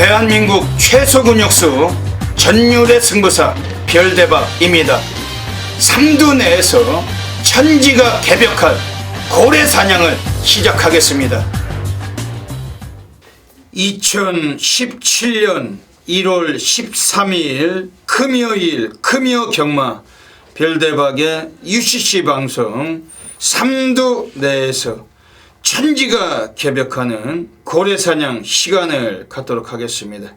대한민국 최소 근육수 전율의 승부사 별대박입니다. 삼두 내에서 천지가 개벽한 고래 사냥을 시작하겠습니다. 2017년 1월 13일 금요일 금요경마 별대박의 UCC 방송 삼두 내에서 천지가 개벽하는 고래사냥 시간을 갖도록 하겠습니다.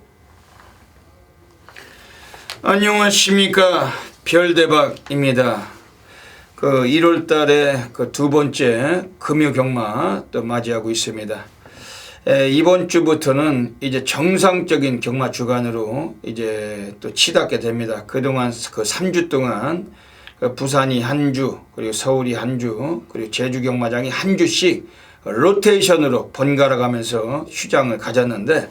안녕하십니까, 별대박입니다. 1월달에 두 번째 금요경마 또 맞이하고 있습니다. 이번 주부터는 이제 정상적인 경마 주간으로 이제 또 치닫게 됩니다. 그동안 3주 동안 부산이 한 주, 그리고 서울이 한 주, 그리고 제주 경마장이 한 주씩 로테이션으로 번갈아 가면서 휴장을 가졌는데,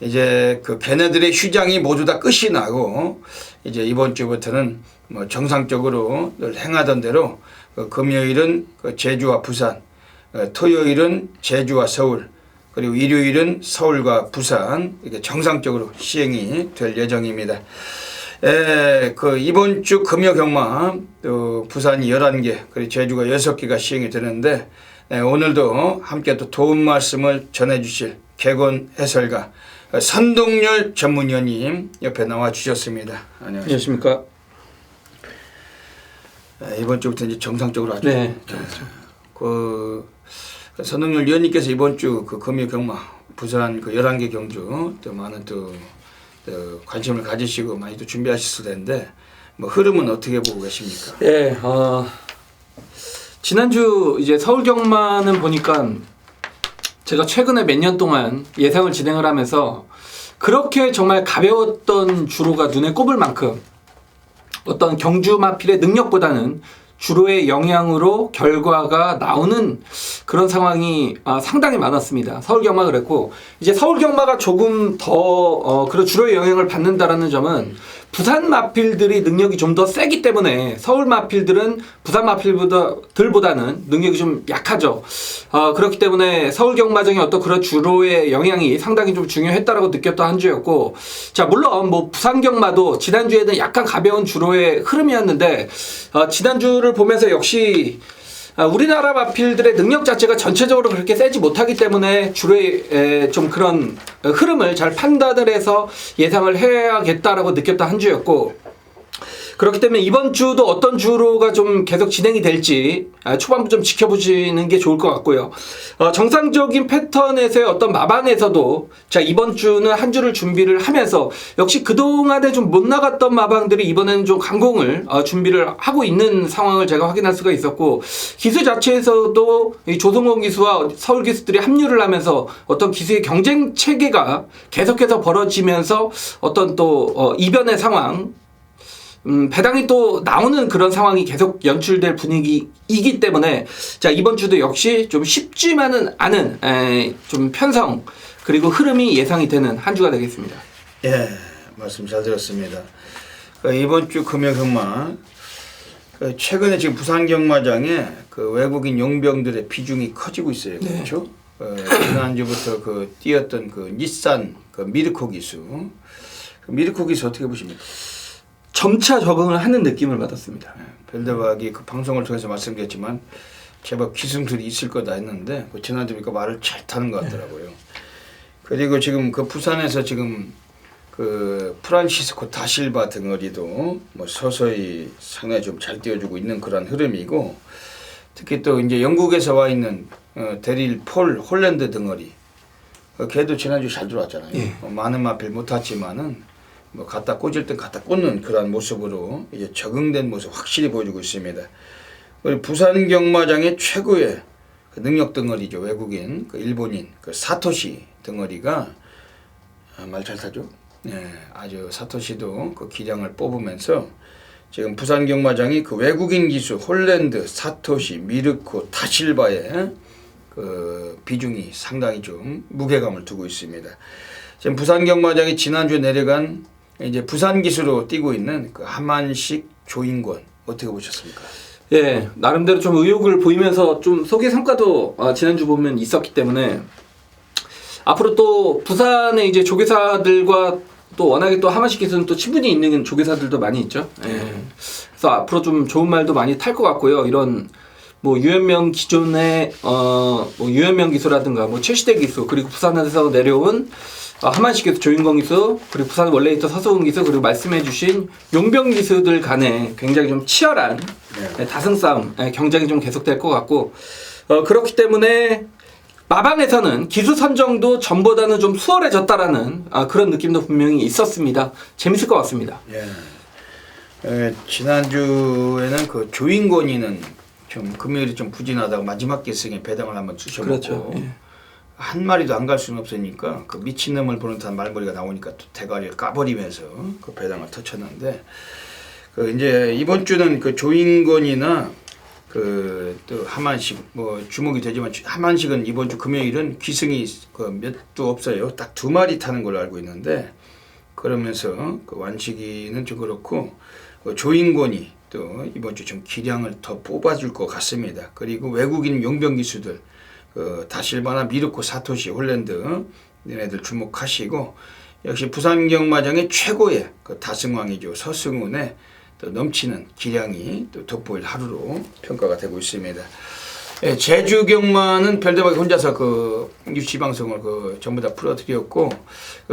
이제 걔네들의 휴장이 모두 다 끝이 나고, 이제 이번 주부터는 뭐 정상적으로 늘 행하던 대로 금요일은 제주와 부산, 토요일은 제주와 서울, 그리고 일요일은 서울과 부산 이렇게 정상적으로 시행이 될 예정입니다. 이번 주 금요경마 또 부산이 11개, 그리고 제주가 6개가 시행이 되는데, 오늘도 함께 또 도움 말씀을 전해주실 개건 해설가 선동열 전문위원님 옆에 나와 주셨습니다. 안녕하십니까. 이번 주부터 이제 정상적으로 하죠. 네. 선동열 위원님께서 이번 주 금요경마 부산 11개 경주 또 많은 또 관심을 가지시고 많이 또 준비하셨을 텐데, 뭐 흐름은 어떻게 보고 계십니까? 예, 지난주 이제 서울 경마는 보니까 제가 최근에 몇 년 동안 예상을 진행을 하면서 그렇게 정말 가벼웠던 주로가 눈에 꼽을 만큼 어떤 경주 마필의 능력보다는 주로의 영향으로 결과가 나오는 그런 상황이 상당히 많았습니다. 서울 경마 그랬고, 이제 서울 경마가 조금 더 그런 주로의 영향을 받는다라는 점은 부산 마필들이 능력이 좀 더 세기 때문에 서울 마필들은 부산 마필들보다는 능력이 좀 약하죠. 그렇기 때문에 서울 경마장의 어떤 그런 주로의 영향이 상당히 좀 중요했다라고 느꼈던 한 주였고, 자, 물론 뭐 부산 경마도 지난주에는 약간 가벼운 주로의 흐름이었는데, 지난주를 보면서 역시 우리나라 마필들의 능력 자체가 전체적으로 그렇게 세지 못하기 때문에 주로의 좀 그런 흐름을 잘 판단을 해서 예상을 해야겠다라고 느꼈던 한 주였고, 그렇기 때문에 이번 주도 어떤 주로가 좀 계속 진행이 될지 초반부 좀 지켜보시는 게 좋을 것 같고요. 정상적인 패턴에서의 어떤 마방에서도 자, 이번 주는 한 주를 준비를 하면서 역시 그동안에 좀 못 나갔던 마방들이 이번에는 좀 강공을 준비를 하고 있는 상황을 제가 확인할 수가 있었고, 기수 자체에서도 이 조성원 기수와 서울 기수들이 합류를 하면서 어떤 기수의 경쟁 체계가 계속해서 벌어지면서 어떤 또 이변의 상황, 배당이 또 나오는 그런 상황이 계속 연출될 분위기이기 때문에, 자, 이번 주도 역시 좀 쉽지만은 않은 좀 편성 그리고 흐름이 예상이 되는 한 주가 되겠습니다. 예, 말씀 잘 들었습니다. 이번 주 금요경마 최근에 지금 부산 경마장에 외국인 용병들의 비중이 커지고 있어요. 네. 그렇죠? 지난주부터 뛰었던 닛산 미르코 기수, 미르코 기수 어떻게 보십니까? 점차 적응을 하는 느낌을 받았습니다. 별대박이 방송을 통해서 말씀드렸지만 제법 기승술이 있을 거다 했는데 지난주 보니까 말을 잘 타는 것 같더라고요. 그리고 지금 부산에서 지금 프란시스코 다실바 등어리도 뭐 서서히 상당히 좀 잘 뛰어주고 있는 그런 흐름이고, 특히 또 이제 영국에서 와 있는 데릴 폴 홀랜드 등어리, 걔도 지난주 잘 들어왔잖아요. 예. 많은 마필 못 탔지만은 뭐 갖다 꽂을 땐 갖다 꽂는 그런 모습으로 이제 적응된 모습 확실히 보여주고 있습니다. 우리 부산 경마장의 최고의 능력 덩어리죠. 외국인 일본인 사토시 덩어리가 말 잘 타죠. 네, 아주 사토시도 기량을 뽑으면서 지금 부산 경마장이 외국인 기수 홀랜드, 사토시, 미르코, 다실바의 비중이 상당히 좀 무게감을 두고 있습니다. 지금 부산 경마장이 지난주에 내려간 이제 부산 기수로 뛰고 있는 한만식 조인권 어떻게 보셨습니까? 예, 나름대로 좀 의욕을 보이면서 좀 속의 성과도 지난주 보면 있었기 때문에 앞으로 또 부산의 이제 조계사들과 또 워낙에 또 하만식 기술은 또 친분이 있는 조계사들도 많이 있죠. 예. 그래서 앞으로 좀 좋은 말도 많이 탈 것 같고요. 이런 뭐 유연명 기존의 뭐 유연명 기수라든가 뭐 7시대 기수 그리고 부산에서 내려온 하만식 기수 조인권 기수 그리고 부산에 원래 있던 서수근 기수 그리고 말씀해주신 용병 기수들 간에 굉장히 좀 치열한 다승 싸움 경쟁이 좀 계속될 것 같고 그렇기 때문에 마방에서는 기수 선정도 전보다는 좀 수월해졌다라는 그런 느낌도 분명히 있었습니다. 재밌을 것 같습니다. 지난주에는 그 조인권이는 좀 금요일이 좀 부진하다고 마지막 결승에 배당을 한번 주셔먹고 그렇죠. 예. 한 마리도 안 갈 수는 없으니까 그 미친놈을 보는 듯한 말머리가 나오니까 또 대가리를 까버리면서 그 배당을 터쳤는데 그 이제 이번 주는 그 조인권이나 그 또 하만식 뭐 주목이 되지만 하만식은 이번 주 금요일은 기승이 그 몇도 없어요. 딱 2마리 타는 걸로 알고 있는데 그러면서 그 완식이는 좀 그렇고 그 조인권이 또 이번 주 좀 기량을 더 뽑아줄 것 같습니다. 그리고 외국인 용병 기수들 그 다실바나 미르코 사토시 홀랜드 얘네들 주목하시고 역시 부산 경마장의 최고의 그 다승왕이죠. 서승훈의 또 넘치는 기량이 또 돋보일 하루로 평가가 되고 있습니다. 예, 제주 경마는 별대박이 혼자서 그 유치 방송을 그 전부 다 풀어드렸고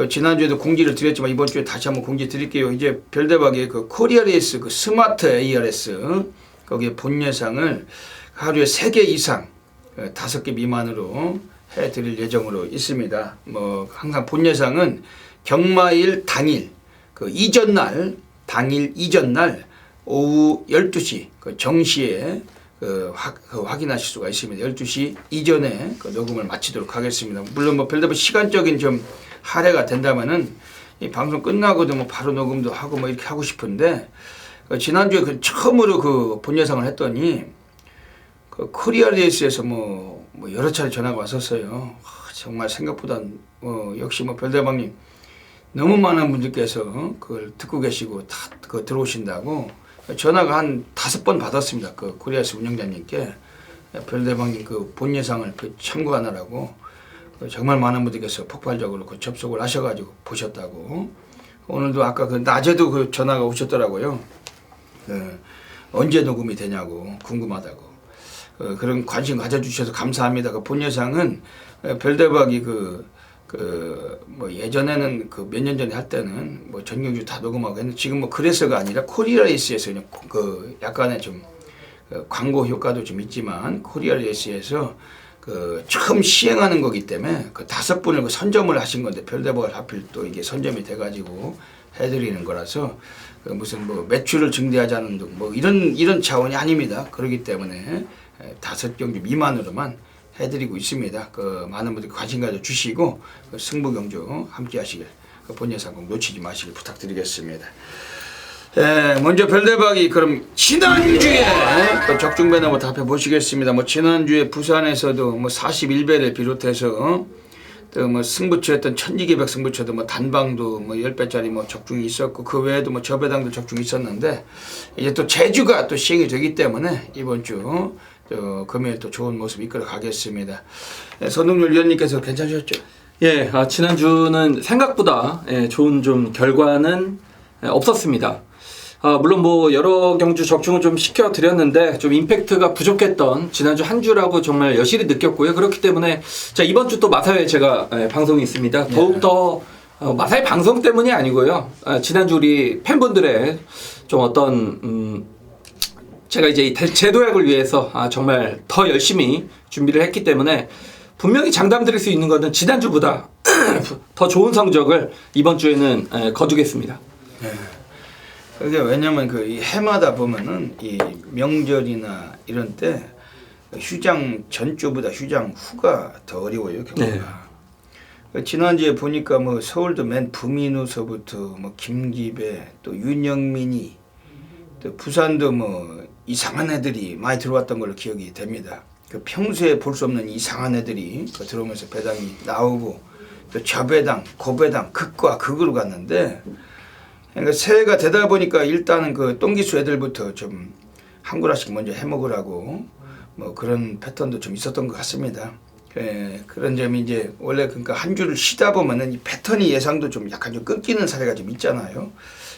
지난주에도 공지를 드렸지만 이번 주에 다시 한번 공지 드릴게요. 이제 별대박의 그 코리아 레이스 그 스마트 ARS 거기에 본 예상을 하루에 3개 이상 5개 미만으로 해드릴 예정으로 있습니다. 뭐 항상 본 예상은 경마일 당일 그 이전 날 당일 이전 날 오후 12시 그 정시에 확인하실 수가 있습니다. 12시 이전에 그 녹음을 마치도록 하겠습니다. 물론 뭐 별다른 시간적인 좀 할애가 된다면은 이 방송 끝나고도 뭐 바로 녹음도 하고 뭐 이렇게 하고 싶은데 지난주에 그 처음으로 그 본 예상을 했더니 그 코리아 레이스에서 뭐 여러 차례 전화가 왔었어요. 정말 생각보다 역시 뭐 별대방님 너무 많은 분들께서 그걸 듣고 계시고 다 그 들어오신다고 전화가 한 5번 받았습니다. 그 코리아스 운영자님께 별대방님 그 본 예상을 그 참고하느라고 정말 많은 분들께서 폭발적으로 그 접속을 하셔가지고 보셨다고. 오늘도 아까 그 낮에도 그 전화가 오셨더라고요. 언제 녹음이 되냐고 궁금하다고. 그런 관심 가져주셔서 감사합니다. 그 본 예상은 별대박이 뭐 예전에는 그 몇 년 전에 할 때는 뭐 전경주 다 녹음하고 했는데 지금 뭐 그래서가 아니라 코리아 레이스에서 그냥 그 약간의 좀 광고 효과도 좀 있지만 코리아 레이스에서 그 처음 시행하는 거기 때문에 그 5분을 그 선점을 하신 건데 별대박을 하필 또 이게 선점이 돼가지고 해드리는 거라서 그 무슨 뭐 매출을 증대하자는 등 뭐 이런 차원이 아닙니다. 그렇기 때문에 5경주 미만으로만 해드리고 있습니다. 그 많은 분들이 관심 가져 주시고 그 승부경주 함께 하시길 본 예상 꼭 놓치지 마시길 부탁드리겠습니다. 먼저 별대박이 그럼 지난주에 그 적중배나 뭐 답해 보시겠습니다. 뭐 지난주에 부산에서도 뭐 41배를 비롯해서 또 뭐 승부처였던 천지개벽 승부처도 뭐 단방도 뭐 10배짜리 뭐 적중이 있었고 그 외에도 뭐 저배당도 적중이 있었는데 이제 또 제주가 또 시행이 되기 때문에 이번 주 금요일 또 좋은 모습 이끌어 가겠습니다. 선동열 위원님께서 괜찮으셨죠? 예, 지난주는 생각보다 좋은 좀 결과는 없었습니다. 물론 뭐 여러 경주 적중을 좀 시켜드렸는데 좀 임팩트가 부족했던 지난주 한 주라고 정말 여실히 느꼈고요. 그렇기 때문에 자 이번 주 또 마사회 제가 방송이 있습니다. 더욱더 마사회 방송 때문이 아니고요. 지난주 우리 팬분들의 좀 어떤 제가 이제 제도약을 위해서 정말 더 열심히 준비를 했기 때문에 분명히 장담 드릴 수 있는 것은 지난주보다 더 좋은 성적을 이번 주에는 거두겠습니다. 네. 그게 왜냐면 그 이 해마다 보면은 이 명절이나 이런 때 휴장 전주보다 휴장 후가 더 어려워요 경우가. 네. 지난주에 보니까 뭐 서울도 맨 부민우서부터 뭐 김기배 또 윤영민이 또 부산도 뭐 이상한 애들이 많이 들어왔던 걸로 기억이 됩니다. 그 평소에 볼 수 없는 이상한 애들이 들어오면서 배당이 나오고 또 저배당, 고배당, 극과 극으로 갔는데 그러니까 새해가 되다 보니까 일단은 그 똥기수 애들부터 좀 한 구라씩 먼저 해먹으라고 뭐 그런 패턴도 좀 있었던 것 같습니다. 그런 점이 이제 원래 그러니까 한 주를 쉬다 보면은 이 패턴이 예상도 좀 약간 좀 끊기는 사례가 좀 있잖아요.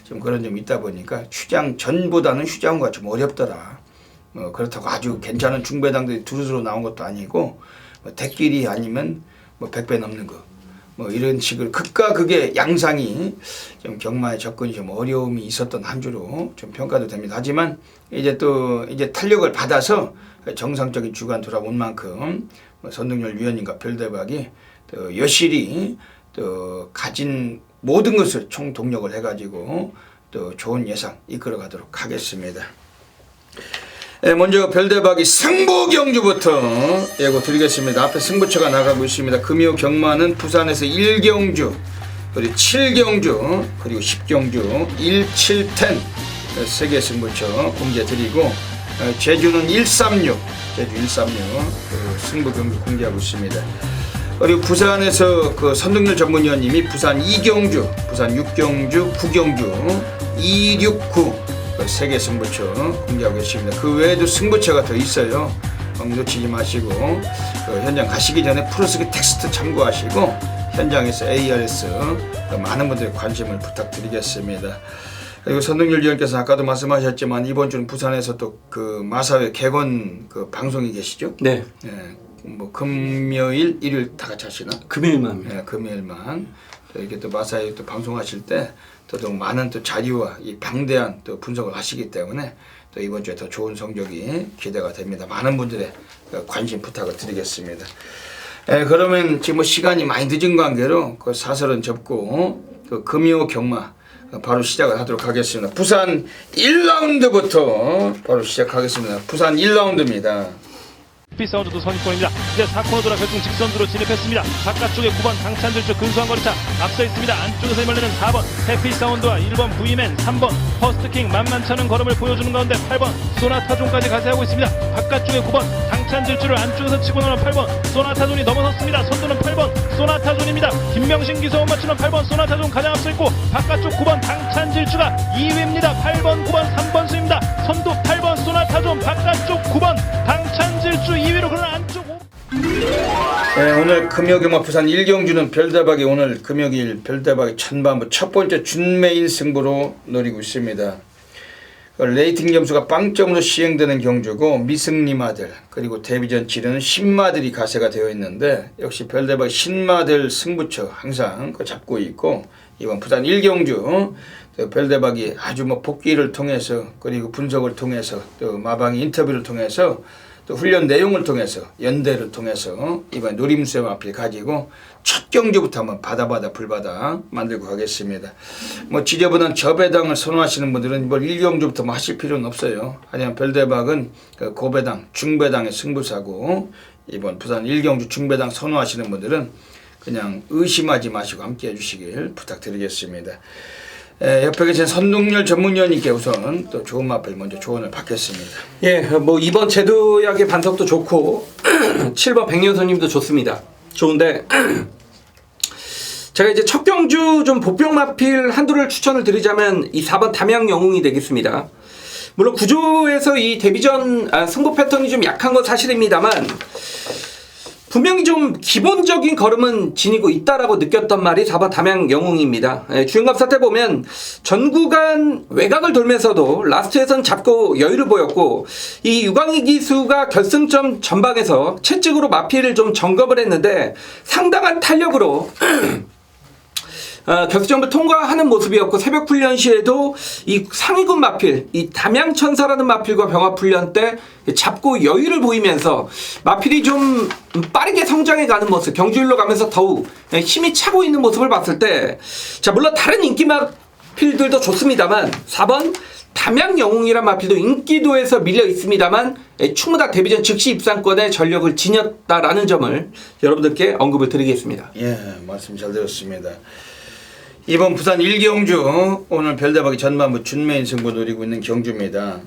좀 그런 점이 있다 보니까 휴장 전보다는 휴장 후가 좀 어렵더라. 그렇다고 아주 괜찮은 중배당들이 두루두루 나온 것도 아니고 대끼리 아니면 100배 넘는 거 이런 식으로 극과 극의 양상이 좀 경마에 접근이 좀 어려움이 있었던 한 주로 좀 평가도 됩니다. 하지만 이제 탄력을 받아서 정상적인 주간 돌아온 만큼 선동열 위원님과 별대박이 또 여실히 또 가진 모든 것을 총동력을 해가지고 또 좋은 예상 이끌어가도록 하겠습니다. 먼저 별대박이 승부경주부터 예고 드리겠습니다. 앞에 승부처가 나가고 있습니다. 금요 경마는 부산에서 1경주, 그리고 7경주, 그리고 10경주, 1, 7, 10 3개 승부처 공개 드리고 제주는 136, 제주 136 그 승부경주 공개하고 있습니다. 그리고 부산에서 그 선동열 전문위원님이 부산 2경주, 부산 6경주, 9경주, 269 세계 승부처 공개하고 계십니다. 그 외에도 승부처가 더 있어요. 놓치지 마시고 현장 가시기 전에 프로스기 텍스트 참고하시고 현장에서 ARS 많은 분들의 관심을 부탁드리겠습니다. 그리고 선동열 위원께서 아까도 말씀하셨지만 이번 주는 부산에서 또 그 마사회 개건 그 방송이 계시죠? 네. 금요일, 일요일 다 같이 하시나? 금요일만. 네, 금요일만 이렇게 또 마사회 또 방송하실 때 더더욱 많은 또 자료와 이 방대한 또 분석을 하시기 때문에 또 이번 주에 더 좋은 성적이 기대가 됩니다. 많은 분들의 관심 부탁을 드리겠습니다. 그러면 지금 시간이 많이 늦은 관계로 그 사설은 접고 그 금요 경마 바로 시작을 하도록 하겠습니다. 부산 1라운드부터 바로 시작하겠습니다. 부산 1라운드입니다. 사운드도 선입권입니다. 이제 4코너 돌아 결승 직선으로 진입했습니다. 바깥쪽에 9번 당찬들주 근소한 거리차 앞서 있습니다. 안쪽에서 힘을내는 4번 해피 사운드와 1번 부이맨, 3번 퍼스트킹 만만찮은 걸음을 보여주는 가운데 8번 소나타존까지 가세하고 있습니다. 바깥쪽에 9번 당찬들주를 안쪽에서 치고 나오는 8번 소나타존이 넘어섰습니다. 선두는 8번 소나타존입니다. 김명신 기성원 맞추는 8번 소나타존 가장 앞서 있고 바깥쪽 9번 당찬질주가 2위입니다. 8번 9번 3번 수입니다. 선두 8번 소나타존 바깥쪽 9번 당찬질주 2위로 그러나 안쪽 오늘 금요경마 부산 1경주는 별대박이 오늘 금요일 별대박이 천반부 첫 번째 준메인 승부로 노리고 있습니다. 레이팅 점수가 빵점으로 시행되는 경주고 미승리마들 그리고 데뷔전 치르는 신마들이 가세가 되어 있는데 역시 별대박 신마들 승부처 항상 잡고 있고 이번 부산 1경주 별대박이 아주 복귀를 통해서 그리고 분석을 통해서 또 마방이 인터뷰를 통해서 또 훈련 내용을 통해서 연대를 통해서 이번 노림수의 마필 가지고 첫 경주부터 한번 바다 불바다 만들고 가겠습니다. 지저분한 저배당을 선호하시는 분들은 이번 1경주부터 하실 필요는 없어요. 하지만 별대박은 그 고배당, 중배당의 승부사고 이번 부산 1경주 중배당 선호하시는 분들은 그냥 의심하지 마시고 함께 해주시길 부탁드리겠습니다. 옆에 계신 선동열 전문위원님께 우선 또 좋은 마필 먼저 조언을 받겠습니다. 예, 이번 제도약의 반석도 좋고 7번 백년선님도 좋습니다. 좋은데 제가 이제 첫 경주 좀 복병 마필 한두를 추천을 드리자면 이 4번 담양 영웅이 되겠습니다. 물론 구조에서 이 데뷔전 승부 패턴이 좀 약한 건 사실입니다만 분명히 좀 기본적인 걸음은 지니고 있다라고 느꼈던 말이 4번 담양 영웅입니다. 주행감 사태 보면 전 구간 외곽을 돌면서도 라스트에선 잡고 여유를 보였고 이 유광희 기수가 결승점 전방에서 채찍으로 마피를 좀 점검을 했는데 상당한 탄력으로 결승점을 통과하는 모습이었고 새벽 훈련 시에도 이 상위군 마필, 이 담양천사라는 마필과 병합 훈련 때 잡고 여유를 보이면서 마필이 좀 빠르게 성장해 가는 모습, 경주일로 가면서 더욱 힘이 차고 있는 모습을 봤을 때, 자 물론 다른 인기 마필들도 좋습니다만 4번 담양 영웅이란 마필도 인기도에서 밀려 있습니다만 충무다 데뷔전 즉시 입상권에 전력을 지녔다라는 점을 여러분들께 언급을 드리겠습니다. 예, 말씀 잘 들었습니다. 이번 부산 1경주 오늘 별대박이 전반부 준메인 승부 노리고 있는 경주입니다.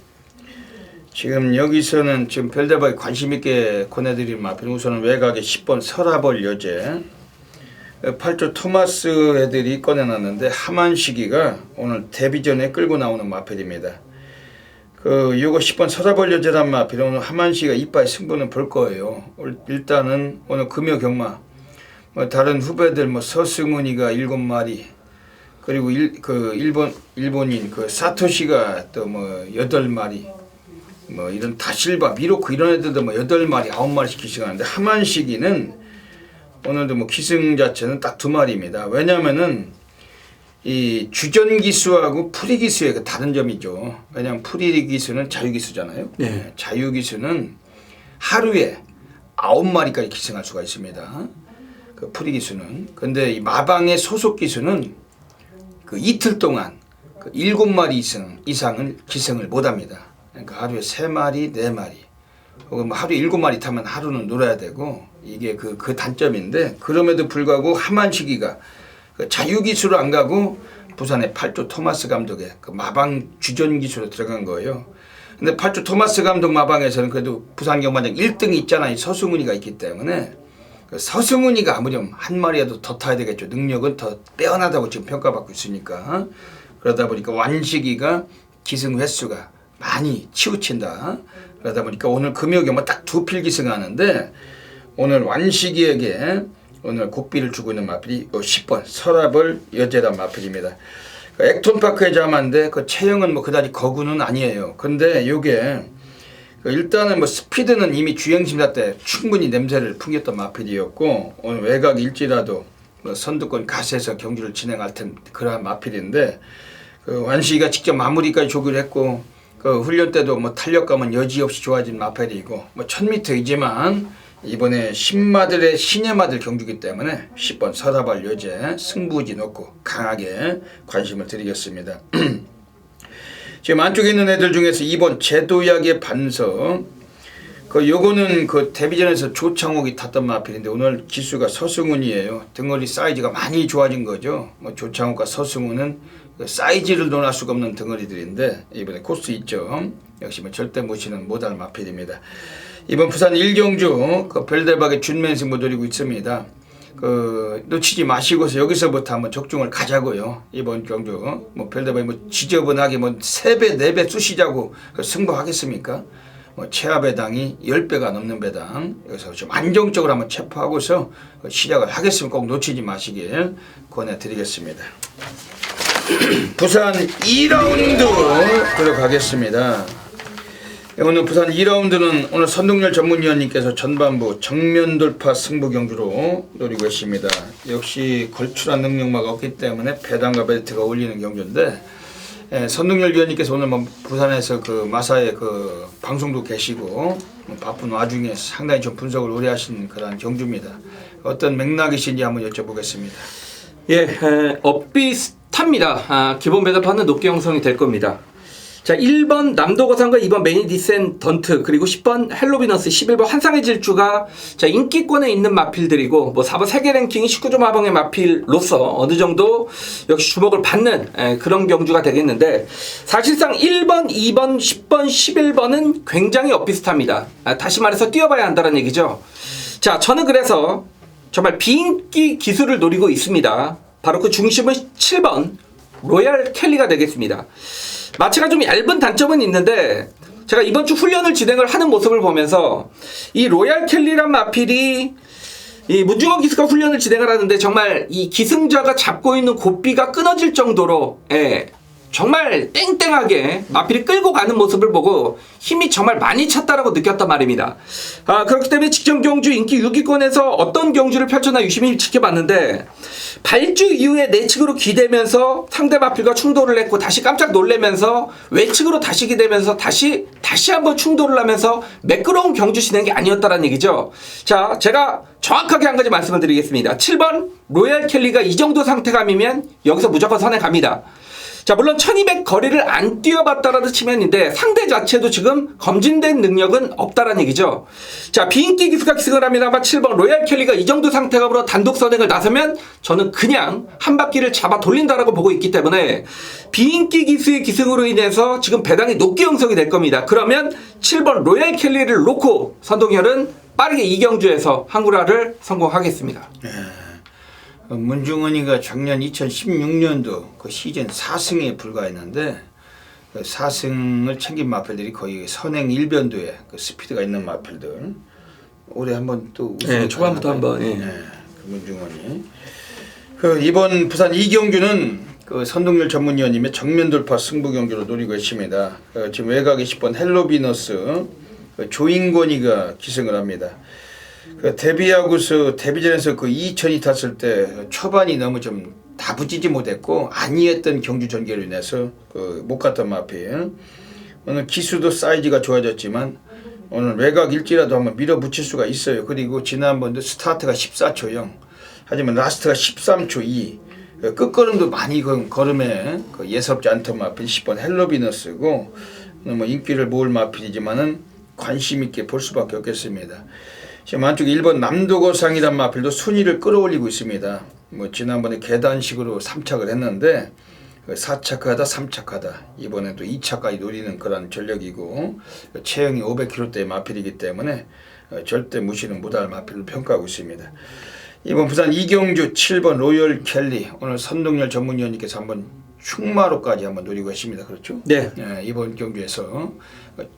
지금 여기서는 지금 별대박이 관심있게 권해드린 마필 우선은 외곽에 10번 설아벌 여제 8조 토마스 애들이 꺼내놨는데 하만시기가 오늘 데뷔전에 끌고 나오는 마필입니다. 요거 10번 서다벌 여자란 마필 오늘 하만시가 이빠이 승부는 볼 거예요. 일단은 오늘 금요 경마 뭐 다른 후배들 뭐 서승훈이가 7마리 그리고 일본인 그 사토시가 또 뭐 8마리 뭐 이런 다실바 미로크 이런 애들도 뭐 8마리 9마리씩 기승하는데 하만시기는 오늘도 뭐 기승 자체는 딱 2마리입니다. 왜냐면은 이 주전 기수하고 풀이 기수의 그 다른 점이죠. 왜냐하면 풀이 기수는 자유 기수잖아요. 네. 자유 기수는 하루에 9마리까지 기승할 수가 있습니다. 그 풀이 기수는. 근데 이 마방의 소속 기수는 그 이틀 동안 그 7마리 이상을 기승을 못 합니다. 그러니까 하루에 3마리, 4마리. 혹은 뭐 하루에 7마리 타면 하루는 놀아야 되고 이게 그 단점인데 그럼에도 불구하고 하만시기가 그 자유기수로 안 가고 부산의 8조 토마스 감독의 그 마방 주전기수로 들어간 거예요. 근데 8조 토마스 감독 마방에서는 그래도 부산 경마장 1등이 있잖아요. 서승훈이가 있기 때문에 그 서승훈이가 아무렴 한 마리라도 더 타야 되겠죠. 능력은 더 빼어나다고 지금 평가받고 있으니까. 그러다 보니까 완식이가 기승 횟수가 많이 치우친다. 그러다 보니까 오늘 금요 경마 딱 2필 기승하는데 오늘 완식이에게 오늘 고비를 주고 있는 마필이 10번 서라벌 여제란 마필입니다. 액톤파크의 자마인데 그 체형은 뭐 그다지 거구는 아니에요. 근데 요게 일단은 뭐 스피드는 이미 주행심사 때 충분히 냄새를 풍겼던 마필이었고 오늘 외곽일지라도 뭐 선두권 가세에서 경주를 진행할 텐 그러한 마필인데 그 완식이가 직접 마무리까지 조교를 했고 그 훈련 때도 뭐 탄력감은 여지없이 좋아진 마필이고 뭐 1000m이지만 이번에 신마들의 신예마들 경주기 때문에 10번 서다발 여제 승부지 놓고 강하게 관심을 드리겠습니다. 지금 안쪽에 있는 애들 중에서 2번 제도약의 반석 요거는 그 데뷔전에서 조창욱이 탔던 마필인데 오늘 기수가 서승훈이에요. 등허리 사이즈가 많이 좋아진 거죠. 뭐 조창욱과 서승훈은 그 사이즈를 논할 수가 없는 등허리들인데 이번에 코스 있죠. 역시 뭐 절대 무시는 못할 마필입니다. 이번 부산 1경주 그 별대박의 준면 승부 노리고 있습니다. 그 놓치지 마시고서 여기서부터 한번 적중을 가자고요. 이번 경주 뭐 별대박이 뭐 지저분하게 뭐 3배 4배 쑤시자고 그 승부하겠습니까? 뭐 최하 배당이 10배가 넘는 배당 여기서 좀 안정적으로 한번 체포하고서 시작을 하겠습니다. 꼭 놓치지 마시길 권해드리겠습니다. 부산 2라운드 들어가겠습니다. 오늘 부산 2라운드는 오늘 선동열 전문위원님께서 전반부 정면 돌파 승부 경주로 노리고 계십니다. 역시 걸출한 능력마가 없기 때문에 배당과 벨트가 올리는 경주인데 선동열 위원님께서 오늘 뭐 부산에서 그 마사의 그 방송도 계시고 바쁜 와중에 상당히 좀 분석을 오래 하신 그런 경주입니다. 어떤 맥락이신지 한번 여쭤보겠습니다. 예, 엇비슷합니다. 기본 배당판은 높게 형성이 될 겁니다. 자, 1번 남도거상과 2번 매니디센 던트 그리고 10번 헬로비너스 11번 환상의 질주가 자 인기권에 있는 마필들이고 뭐 4번 세계 랭킹이 19조 마방의 마필로서 어느 정도 역시 주목을 받는 그런 경주가 되겠는데 사실상 1번, 2번, 10번, 11번은 굉장히 엇비슷합니다. 다시 말해서 뛰어봐야 한다는 얘기죠. 자, 저는 그래서 정말 비인기 기술을 노리고 있습니다. 바로 그 중심은 7번 로얄 켈리가 되겠습니다. 마취가 좀 얇은 단점은 있는데 제가 이번 주 훈련을 진행을 하는 모습을 보면서 이 로얄 켈리란 마필이 이 문중원 기수가 훈련을 진행을 하는데 정말 이 기승자가 잡고 있는 고삐가 끊어질 정도로 정말 땡땡하게 마필이 끌고 가는 모습을 보고 힘이 정말 많이 찼다라고 느꼈단 말입니다. 그렇기 때문에 직전 경주 인기 6위권에서 어떤 경주를 펼쳤나 유심히 지켜봤는데 발주 이후에 내측으로 기대면서 상대 마필과 충돌을 했고 다시 깜짝 놀래면서 외측으로 다시 기대면서 다시 한번 충돌을 하면서 매끄러운 경주 진행이 아니었다는 얘기죠. 자, 제가 정확하게 한 가지 말씀을 드리겠습니다. 7번 로얄 켈리가 이 정도 상태감이면 여기서 무조건 선에 갑니다. 자, 물론 1200 거리를 안 뛰어봤다라는 측면인데 상대 자체도 지금 검진된 능력은 없다라는 얘기죠. 자, 비인기 기수가 기승을 합니다만 7번 로얄 켈리가 이 정도 상태감으로 단독 선행을 나서면 저는 그냥 한 바퀴를 잡아 돌린다라고 보고 있기 때문에 비인기 기수의 기승으로 인해서 지금 배당이 높게 형성이 될 겁니다. 그러면 7번 로얄 켈리를 놓고 선동열은 빠르게 이 경주에서 한구라를 성공하겠습니다. 문중원이가 작년 2016년도 그 시즌 4승에 불과했는데 그 4승을 챙긴 마필들이 거의 선행 일변도에 그 스피드가 있는 마필들. 올해 한번 또 네, 초반부터 한번. 예. 네, 금은중원이. 그 이번 부산 이경주는 그 선동열 전문위원님의 정면 돌파 승부 경기로 노리고 있습니다. 지금 외곽 20번 헬로비너스 그 조인권이가 기승을 합니다. 그 데뷔하고서 데뷔전에서 그 2000이 탔을 때 초반이 너무 좀 다부지지 못했고 안이했던 경주 전개로 인해서 그 못 갔던 마필. 오늘 기수도 사이즈가 좋아졌지만 오늘 외곽 일지라도 한번 밀어붙일 수가 있어요. 그리고 지난번도 스타트가 14초 0 하지만 라스트가 13초 2 끝걸음도 많이 걸음에 예사롭지 않던 마필 10번 헬로비너스고 뭐 인기를 모을 마필이지만은 관심 있게 볼 수밖에 없겠습니다. 지금 안쪽에 1번 남도거상이란 마필도 순위를 끌어올리고 있습니다. 뭐 지난번에 계단식으로 3착을 했는데 4착하다 3착하다 이번에도 2착까지 노리는 그런 전력이고 체형이 500kg대의 마필이기 때문에 절대 무시는 못할 마필로 평가하고 있습니다. 이번 부산 이경주 7번 로열 켈리 오늘 선동열 전문위원님께서 한번 충마로까지 한번 노리고 있습니다. 그렇죠? 네. 이번 경주에서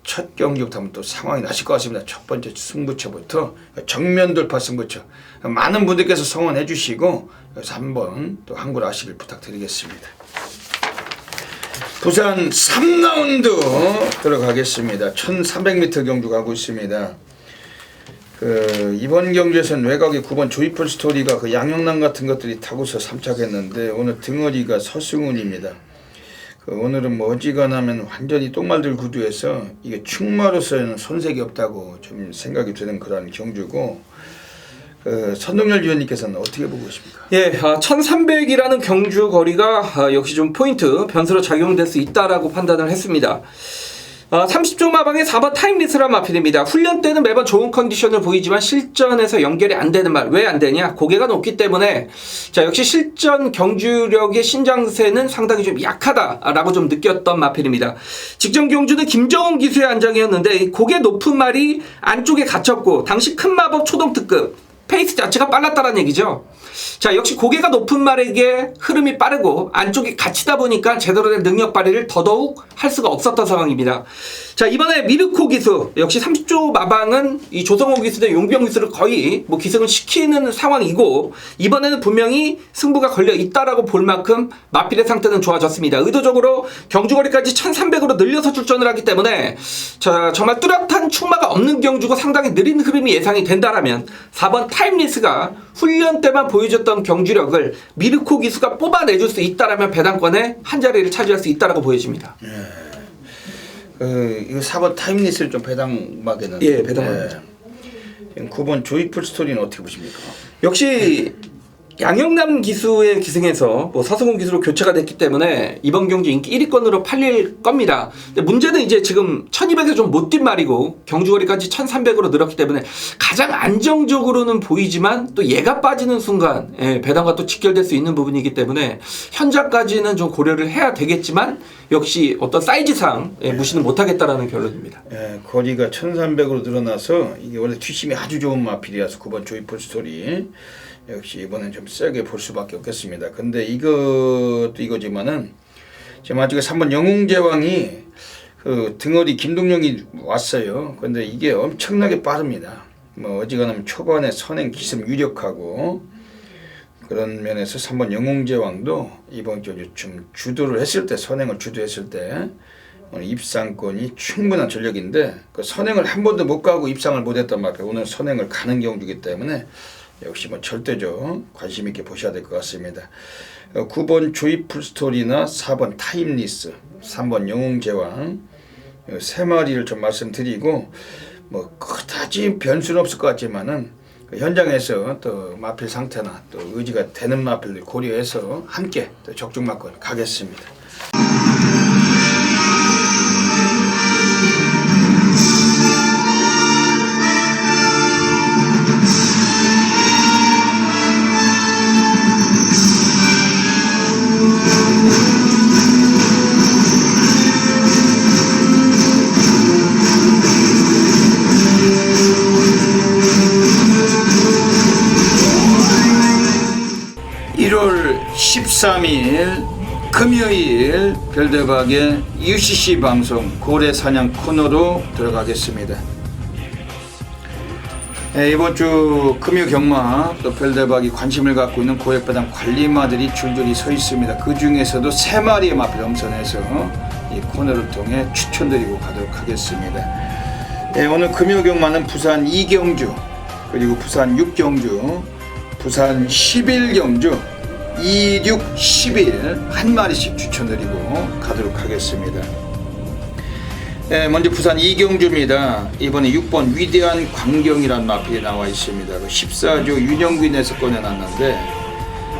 첫 경기부터 하면 또 상황이 나실 것 같습니다. 첫 번째 승부처부터 정면 돌파 승부처 많은 분들께서 성원해 주시고 그래서 한번 또 한골 하시길 부탁드리겠습니다. 부산 3라운드 들어가겠습니다. 1300m 경주 가고 있습니다. 이번 경주에서는 외곽에 9번 조이풀 스토리가 그 양영남 같은 것들이 타고서 3착했는데 오늘 등어리가 서승훈입니다. 오늘은 뭐 어지간하면 완전히 똥말들 구두에서 이게 충마로서는 손색이 없다고 좀 생각이 드는 그런 경주고 선동열 위원님께서는 어떻게 보고 계십니까? 예, 1300이라는 경주 거리가 역시 좀 포인트 변수로 작용될 수 있다라고 판단을 했습니다. 30조 마방의 4번 타임리스란 마필입니다. 훈련 때는 매번 좋은 컨디션을 보이지만 실전에서 연결이 안 되는 말. 왜 안 되냐? 고개가 높기 때문에 자 역시 실전 경주력의 신장세는 상당히 좀 약하다라고 좀 느꼈던 마필입니다. 직전 경주는 김정은 기수의 안장이었는데 이 고개 높은 말이 안쪽에 갇혔고 당시 큰 마법 초동특급 페이스 자체가 빨랐다는 얘기죠. 자 역시 고개가 높은 말에게 흐름이 빠르고 안쪽에 갇히다 보니까 제대로 된 능력 발휘를 더더욱 할 수가 없었던 상황입니다. 자 이번에 미르코 기수 역시 30조 마방은 이 조성호 기수 대 용병 기수를 거의 뭐 기승을 시키는 상황이고 이번에는 분명히 승부가 걸려 있다라고 볼 만큼 마필의 상태는 좋아졌습니다. 의도적으로 경주거리까지 1300으로 늘려서 출전을 하기 때문에 자 정말 뚜렷한 충마가 없는 경주가 상당히 느린 흐름이 예상이 된다라면 4번 타임리스가 훈련 때만 보여줬던 경주력을 미르코 기수가 뽑아내줄 수 있다라면 배당권에 한 자리를 차지할 수 있다라고 보여집니다. 이거 4번 타임리스를 좀 배당하겠는데. 예, 배당합니다. 9번 조이풀 스토리는 어떻게 보십니까? 역시 양영남 기수의 기승에서 뭐 서승훈 기수로 교체가 됐기 때문에 이번 경주 인기 1위권으로 팔릴 겁니다. 근데 문제는 이제 지금 1200에서 좀 못 뛴 말이고 경주거리까지 1300으로 늘었기 때문에 가장 안정적으로는 보이지만 또 얘가 빠지는 순간 배당과 또 직결될 수 있는 부분이기 때문에 현장까지는 좀 고려를 해야 되겠지만 역시 어떤 사이즈상 무시는 못하겠다라는 결론입니다. 거리가 1300으로 늘어나서 이게 원래 뒷심이 아주 좋은 마필이라서 9번 조이풀 스토리 역시 이번엔 좀 세게 볼 수밖에 없겠습니다. 근데 이것도 이거지만은 지금 아직 3번 영웅제왕이 그 등어리 김동영이 왔어요. 근데 이게 엄청나게 빠릅니다. 뭐 어지간하면 초반에 선행 기승 유력하고 그런 면에서 3번 영웅제왕도 이번 경주 좀 주도를 했을 때 선행을 주도했을 때 오늘 입상권이 충분한 전력인데 그 선행을 한 번도 못 가고 입상을 못했단 말이에요. 오늘 선행을 가는 경주이기 때문에 역시 뭐 절대적 관심 있게 보셔야 될 것 같습니다. 9번 조이풀 스토리나 4번 타임리스, 3번 영웅제왕 세 마리를 좀 말씀드리고 뭐 그다지 변수는 없을 것 같지만은 현장에서 또 마필 상태나 또 의지가 되는 마필을 고려해서 함께 또 적중마권 가겠습니다. (1월 13일) 금요일 별대박의 UCC 방송 고래사냥 코너로 들어가겠습니다. 이번 주 금요 경마 또 별대박이 관심을 갖고 있는 고액배당 관리마들이 줄줄이 서 있습니다. 그 중에서도 3마리의 마필 엄선해서 이 코너를 통해 추천드리고 가도록 하겠습니다. 오늘 금요 경마는 부산 2경주, 그리고 부산 6경주, 부산 11경주, 2, 6, 11 한 마리씩 추천드리고 가도록 하겠습니다. 먼저 부산 2경주입니다. 이번에 6번 위대한 광경이란 마필이 나와 있습니다. 14조 윤영빈에서 꺼내놨는데,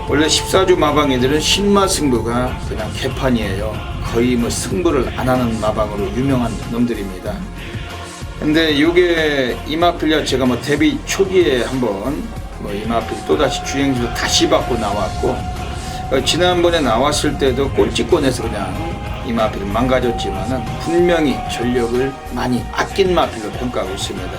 원래 14조 마방이들은 신마승부가 그냥 개판이에요. 거의 뭐 승부를 안 하는 마방으로 유명한 놈들입니다. 근데 이게 이 마필 자체가 뭐 데뷔 초기에 한번 이 마필이 또다시 주행수로 다시 받고 나왔고, 지난번에 나왔을 때도 꼴찌권에서 그냥 이 마필을 망가졌지만은 분명히 전력을 많이 아낀 마필로 평가하고 있습니다.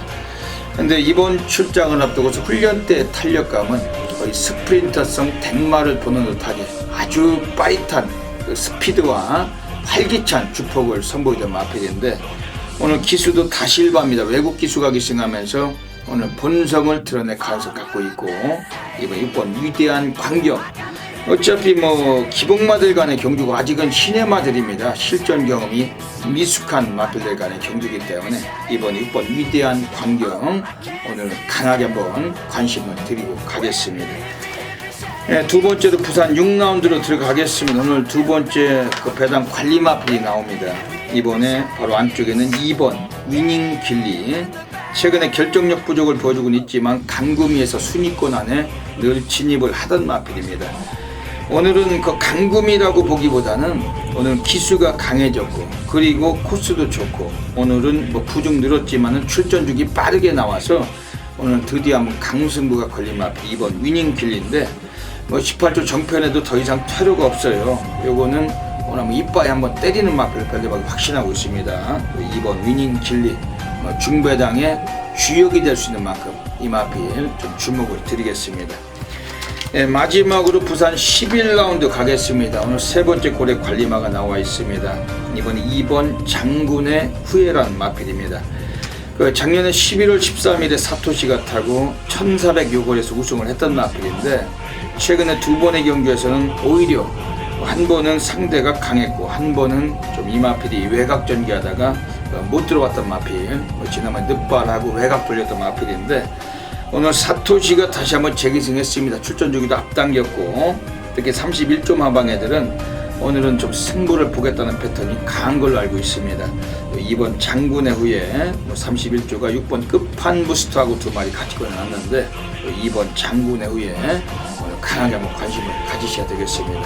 근데 이번 출장을 앞두고서 훈련 때 탄력감은 거의 스프린터성 댕마를 보는 듯하게 아주 빠릿한 그 스피드와 활기찬 주폭을 선보이던 마필인데, 오늘 기수도 다시 일반입니다. 외국 기수가 기승하면서 오늘 본성을 드러낼 가능성을 갖고 있고, 이번 6번 위대한 광경, 어차피 뭐 기복마들 간의 경주가 아직은 신의 마들입니다. 실전 경험이 미숙한 마들들 간의 경주이기 때문에 이번 6번 위대한 광경 오늘 강하게 한번 관심을 드리고 가겠습니다. 두 번째로 부산 6라운드로 들어가겠습니다. 오늘 두 번째 그 배당 관리 마필이 나옵니다. 이번에 바로 안쪽에는 2번 위닝 길리, 최근에 결정력 부족을 보여주고는 있지만 강구미에서 순위권 안에 늘 진입을 하던 마필입니다. 오늘은 그 강구미라고 보기보다는 오늘 기수가 강해졌고, 그리고 코스도 좋고, 오늘은 뭐 부중 늘었지만은 출전주기 빠르게 나와서 오늘 드디어 한번 강승부가 걸린 마필 2번 위닝 길리인데, 뭐 18조 정편에도 더 이상 퇴로가 없어요. 요거는 오늘 한번 이빠에 한번 때리는 마필을 별대박이 확신하고 있습니다. 2번 위닝 길리, 중배당의 주역이 될 수 있는 만큼 이 마필 좀 주목을 드리겠습니다. 마지막으로 부산 11라운드 가겠습니다. 오늘 세 번째 고래 관리마가 나와 있습니다. 이번에 2번 장군의 후예란 마필입니다. 작년에 11월 13일에 사토시가 타고 1400요골에서 우승을 했던 마필인데, 최근에 두 번의 경기에서는 오히려 한 번은 상대가 강했고, 한 번은 좀 이 마필이 외곽 전개하다가 못 들어왔던 마필, 지난번에 늑발하고 외곽 돌렸던 마필인데, 오늘 사토시가 다시 한번 재기승했습니다. 출전주기도 앞당겼고, 특히 31조 마방 애들은 오늘은 좀 승부를 보겠다는 패턴이 강한 걸로 알고 있습니다. 이번 장군의 후에 31조가 6번 끝판 부스트하고 두 마리 같이 꺼내놨는데, 2번 장군의 후에 강하게 한번 관심을 가지셔야 되겠습니다.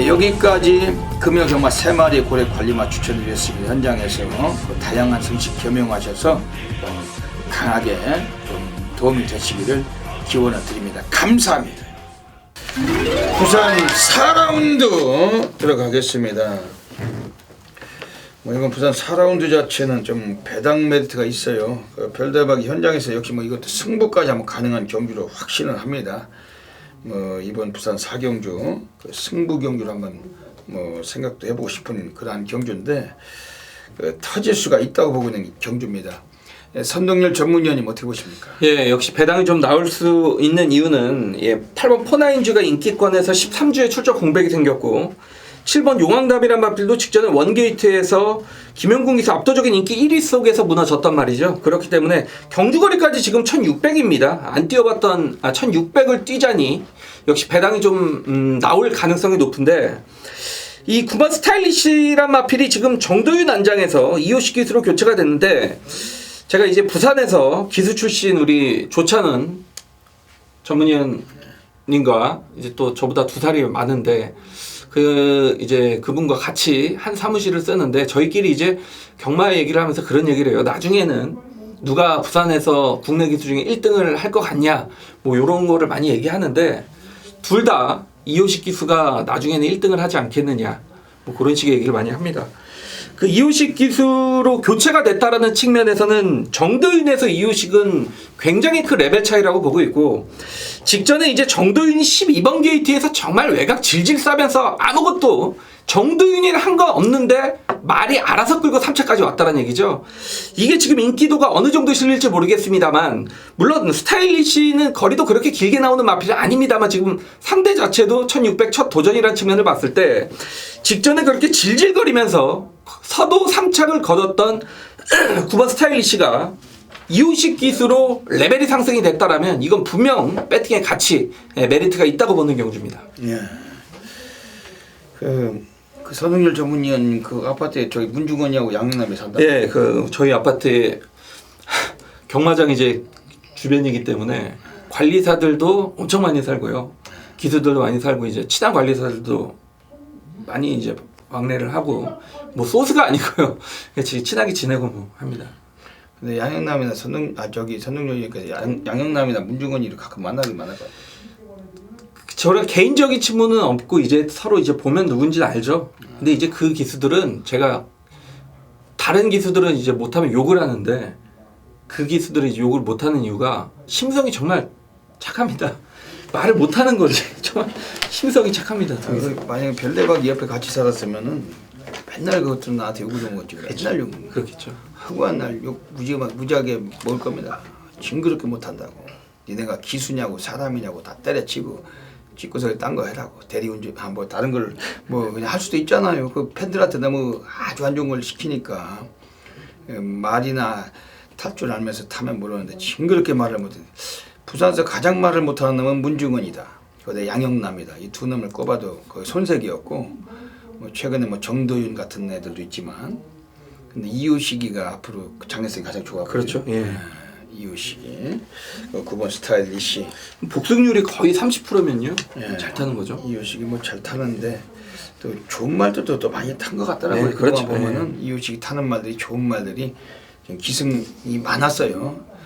여기까지 금요 경마 3마리의 고래 관리마 추천드렸습니다. 현장에서 다양한 성식 겸용하셔서 강하게 좀 도움이 되시기를 기원을 드립니다. 감사합니다. 부산 4라운드 들어가겠습니다. 이건 부산 4라운드 자체는 좀 배당 메리트가 있어요. 별대박이 현장에서 역시 이것도 승부까지 한번 가능한 경주로 확신을 합니다. 이번 부산 4경주 승부 경주를 한번 생각도 해보고 싶은 그러한 경주인데, 터질 수가 있다고 보고 있는 경주입니다. 선동열 전문위원님 어떻게 보십니까? 역시 배당이 좀 나올 수 있는 이유는 8번 포나인주가 인기권에서 13주에 출적 공백이 생겼고, 7번 용왕답이란 마필도 직전에 원게이트에서 김영군 기수 압도적인 인기 1위 속에서 무너졌단 말이죠. 그렇기 때문에 경주거리까지 지금 1600입니다. 안 뛰어봤던 1600을 뛰자니 역시 배당이 좀 나올 가능성이 높은데, 이 9번 스타일리시란 마필이 지금 정도윤 안장에서 이호식 기수로 교체가 됐는데, 제가 이제 부산에서 기수 출신 우리 조찬은 전문위원님과 이제 또 저보다 2살이 많은데, 이제 그분과 같이 한 사무실을 쓰는데, 저희끼리 이제 경마 얘기를 하면서 그런 얘기를 해요. 나중에는 누가 부산에서 국내 기수 중에 1등을 할 것 같냐, 요런 거를 많이 얘기하는데, 둘 다 이호식 기수가 나중에는 1등을 하지 않겠느냐, 그런 식의 얘기를 많이 합니다. 그 이호식 기수로 교체가 됐다라는 측면에서는 정도윤에서 이호식은 굉장히 큰 레벨 차이라고 보고 있고, 직전에 이제 정도윤이 12번 게이트에서 정말 외곽 질질 싸면서 아무것도 정도윤이 한 거 없는데 말이 알아서 끌고 3차까지 왔다는 얘기죠. 이게 지금 인기도가 어느 정도 실릴지 모르겠습니다만, 물론 스타일리시는 거리도 그렇게 길게 나오는 마필이 아닙니다만, 지금 상대 자체도 1600 첫 도전이라는 측면을 봤을 때 직전에 그렇게 질질거리면서 서도 3착을 거뒀던 9번 스타일리시가 이호식 기수로 레벨이 상승이 됐다라면 이건 분명 배팅의 가치, 메리트가 있다고 보는 경주입니다. 예. 그 선흥열 전문위원 그 아파트에 저기 문중원이하고 양영남이 산다. 예, 그 저희 아파트에 경마장 이제 주변이기 때문에 관리사들도 엄청 많이 살고요. 기수들도 많이 살고 이제 친한 관리사들도 많이 이제 왕래를 하고, 뭐 소스가 아니고요. 그냥 친하게 지내고 뭐 합니다. 근데 양영남이나 선흥열이니까 양영남이나 문중원이를 가끔 만나긴 만날 것 같아요. 저랑 개인적인 친분은 없고 이제 서로 이제 보면 누군지 알죠. 근데 이제 그 기수들은 제가 다른 기수들은 이제 못하면 욕을 하는데 그 기수들이 이제 욕을 못하는 이유가 심성이 정말 착합니다. 말을 못하는 거지. 정말 심성이 착합니다. 만약에 별대박이 옆에 같이 살았으면은 맨날 그것들은 나한테 욕을 좀 먹었지. 맨날 욕. 그렇겠죠. 하고한 날 욕 무지하게 먹을 겁니다. 징그럽게 못한다고. 니네가 기수냐고 사람이냐고 다 때려치고 집구석에 딴 거 해라고. 대리운전 뭐 다른 걸 뭐 그냥 할 수도 있잖아요. 그 팬들한테 너무 아주 안 좋은 걸 시키니까 말이나 탈 줄 알면서 타면 모르는데 징그럽게 말을 못해. 부산에서 가장 말을 못하는 놈은 문중원이다. 그다음에 양영남이다. 이 두 놈을 꼽아도 거의 손색이었고, 뭐 최근에 뭐 정도윤 같은 애들도 있지만, 근데 이호식이가 앞으로 장래성이 가장 좋아. 그렇죠. 예. 이호식이 9번 스타일리시 복승률이 거의 30%면요. 예. 잘 타는 거죠. 이호식이 뭐 잘 타는데 또 좋은 말들도 또 많이 탄 것 같더라고요. 네, 그렇죠. 보면은 이호식이 타는 말들이 좋은 말들이 좀 기승이 많았어요.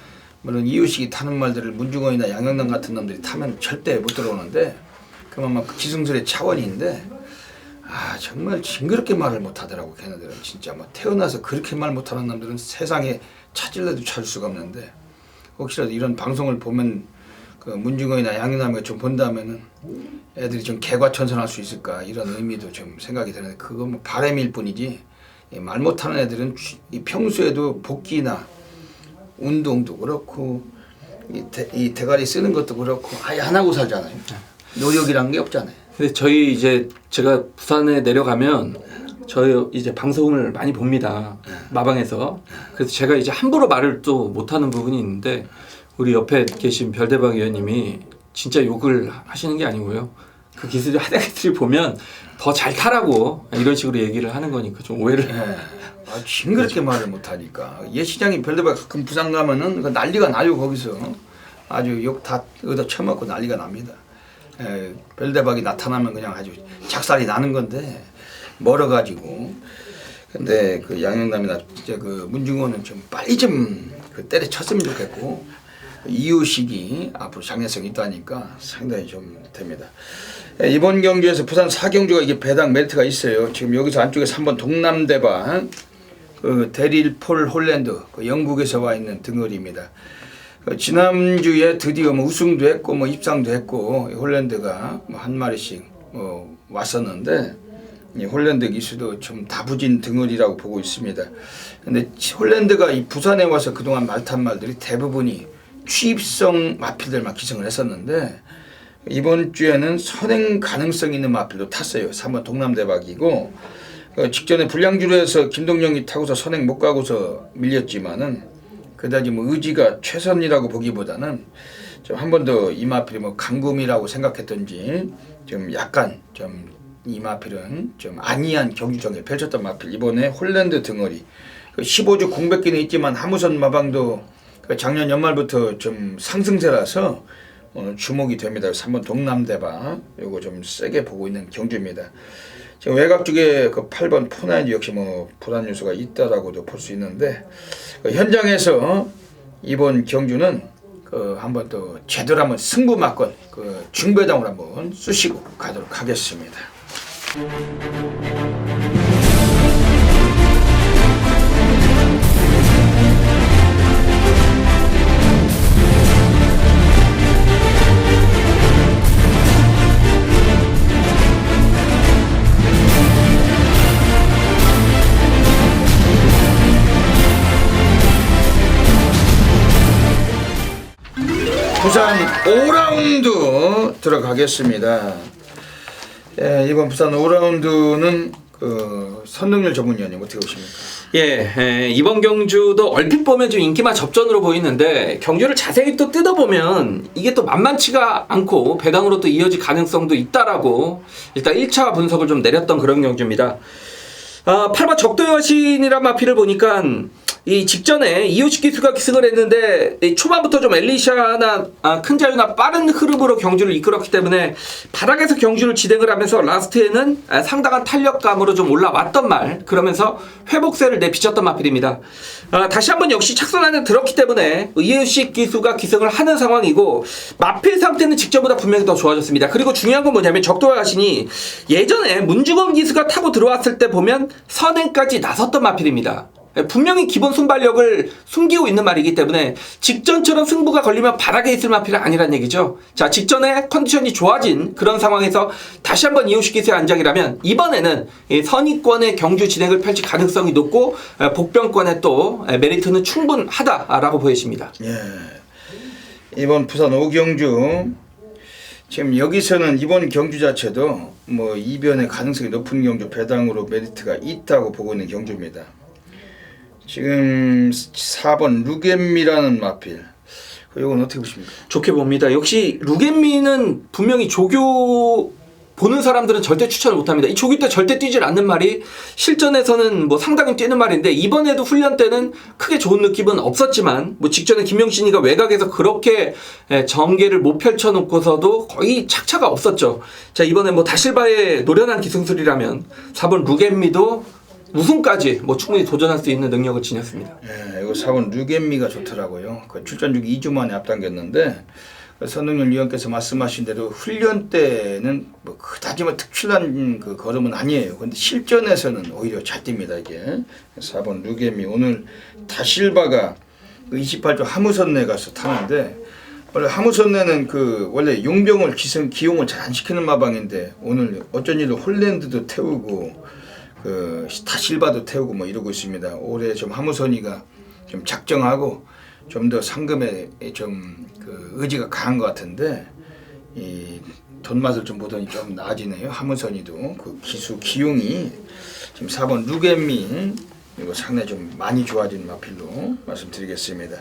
물론 이호식이 타는 말들을 문중원이나 양영남 같은 놈들이 타면 절대 못 들어오는데 그만큼 그 기승술의 차원인데, 아 정말 징그럽게 말을 못 하더라고. 걔네들은 진짜 뭐 태어나서 그렇게 말 못하는 놈들은 세상에 찾을래도 찾을 수가 없는데, 혹시라도 이런 방송을 보면 그 문중원이나 양영남이가 좀 본다면은 애들이 좀 개과천선할 수 있을까 이런 의미도 좀 생각이 드는데, 그거 뭐 바람일 뿐이지 말 못하는 애들은 이 평소에도 복귀나 운동도 그렇고 이 대가리 쓰는 것도 그렇고 아예 안 하고 살잖아요. 노력이란 게 없잖아요. 근데 저희 이제 제가 부산에 내려가면 저희 이제 방송을 많이 봅니다. 마방에서. 그래서 제가 이제 함부로 말을 또 못하는 부분이 있는데, 우리 옆에 계신 별대박 의원님이 진짜 욕을 하시는 게 아니고요. 그 기술이 하는 애들이 보면 더 잘 타라고 이런 식으로 얘기를 하는 거니까 좀 오해를. 아, 징그럽게 말을 못하니까. 예시장이 별대박 가끔 부산 가면은 그 난리가 나요. 거기서 아주 욕 다 얻어 처먹고 난리가 납니다. 별대박이 나타나면 그냥 아주 작살이 나는 건데 멀어가지고. 근데 그 양영남이나 이제 그 문중원은 좀 빨리 좀 그 때려쳤으면 좋겠고, 이호식이 앞으로 장래성이 있다니까 상당히 좀 됩니다. 이번 경주에서 부산 4경주가 이게 배당 메리트가 있어요. 지금 여기서 안쪽에 3번 동남대방 그 데릴 폴 홀랜드, 그 영국에서 와 있는 등어리입니다. 지난주에 드디어 뭐 우승도 했고 뭐 입상도 했고, 홀랜드가 뭐 한 마리씩 왔었는데, 이 홀랜드 기수도 좀 다부진 등어리라고 보고 있습니다. 근데 홀랜드가 이 부산에 와서 그동안 말탄 말들이 대부분이 취입성 마필들만 기승을 했었는데, 이번 주에는 선행 가능성 있는 마필도 탔어요. 3번 동남대박이고, 직전에 불량주로에서 김동영이 타고서 선행 못 가고서 밀렸지만은 그다지 뭐 의지가 최선이라고 보기보다는 좀 한 번 더 이 마필이 뭐 강금이라고 생각했던지 좀 약간 좀 이 마필은 좀 안이한 경주정에 펼쳤던 마필. 이번에 홀랜드 등어리 15주 공백기는 있지만 하무선 마방도 작년 연말부터 좀 상승세라서 오늘 주목이 됩니다. 3번 동남대방 요거 좀 세게 보고 있는 경주입니다. 지금 외곽 쪽에 그 8번 포나인 역시 뭐 불안 요소가 있다라고도 볼 수 있는데, 현장에서 이번 경주는 그 한번 또 제대로 한번 승부 맞건 그 중배당을 한번 쑤시고 가도록 하겠습니다. 5라운드 들어가겠습니다. 예, 이번 부산 5라운드는 선동열 전문위원님 어떻게 보십니까? 이번 경주도 얼핏 보면 좀 인기만 접전으로 보이는데 경주를 자세히 또 뜯어보면 이게 또 만만치가 않고 배당으로 또 이어질 가능성도 있다라고 일단 1차 분석을 좀 내렸던 그런 경주입니다. 8번 적도의 여신이란 마피를 보니까 이 직전에 이호식 기수가 기승을 했는데 초반부터 좀 엘리샤나 큰 자유나 빠른 흐름으로 경주를 이끌었기 때문에 바닥에서 경주를 진행을 하면서 라스트에는 상당한 탄력감으로 좀 올라왔던 말, 그러면서 회복세를 내비쳤던 마필입니다. 다시 한번 역시 착선 안에 들었기 때문에 이호식 기수가 기승을 하는 상황이고 마필 상태는 직전보다 분명히 더 좋아졌습니다. 그리고 중요한 건 뭐냐면 적도와 가신이 예전에 문주건 기수가 타고 들어왔을 때 보면 선행까지 나섰던 마필입니다. 분명히 기본 순발력을 숨기고 있는 말이기 때문에 직전처럼 승부가 걸리면 바닥에 있을 마필은 아니란 얘기죠. 자, 직전에 컨디션이 좋아진 그런 상황에서 다시 한번 이호식 기수의 안장이라면 이번에는 선의권의 경주 진행을 펼칠 가능성이 높고 복병권의 또 메리트는 충분하다라고 보여집니다. 예. 이번 부산 5경주 지금 여기서는 이번 경주 자체도 뭐 이변의 가능성이 높은 경주 배당으로 메리트가 있다고 보고 있는 경주입니다. 지금 4번 루겐미라는 마필, 이건 어떻게 보십니까? 좋게 봅니다. 역시 루겐미는 분명히 조교 보는 사람들은 절대 추천을 못합니다. 이 조교 때 절대 뛰질 않는 말이 실전에서는 뭐 상당히 뛰는 말인데 이번에도 훈련 때는 크게 좋은 느낌은 없었지만 뭐 직전에 김영신이가 외곽에서 그렇게 전개를 못 펼쳐놓고서도 거의 착차가 없었죠. 자, 이번에 뭐 다실바의 노련한 기승술이라면 4번 루겐미도 우승까지 뭐 충분히 도전할 수 있는 능력을 지녔습니다. 예, 이거 4번 루겐미가 좋더라고요. 그 출전 중 2주 만에 앞당겼는데 선동열 위원께서 말씀하신 대로 훈련 때는 뭐 그다지 뭐 특출난 그 걸음은 아니에요. 근데 실전에서는 오히려 잘 뜁니다 이게. 4번 루겐미 오늘 다실바가 28조 하무선내 가서 타는데 원래 하무선내는 원래 용병을 기용을 잘 안 시키는 마방인데 오늘 어쩐 일로 홀랜드도 태우고 다실바도 태우고 뭐 이러고 있습니다. 올해 좀 하무선이가 좀 작정하고 좀 더 상금에 좀 의지가 강한 것 같은데 이 돈맛을 좀 보더니 좀 나아지네요. 하무선이도 기용이 지금 4번 루겐미 이거 상당히 좀 많이 좋아진 마필로 말씀드리겠습니다.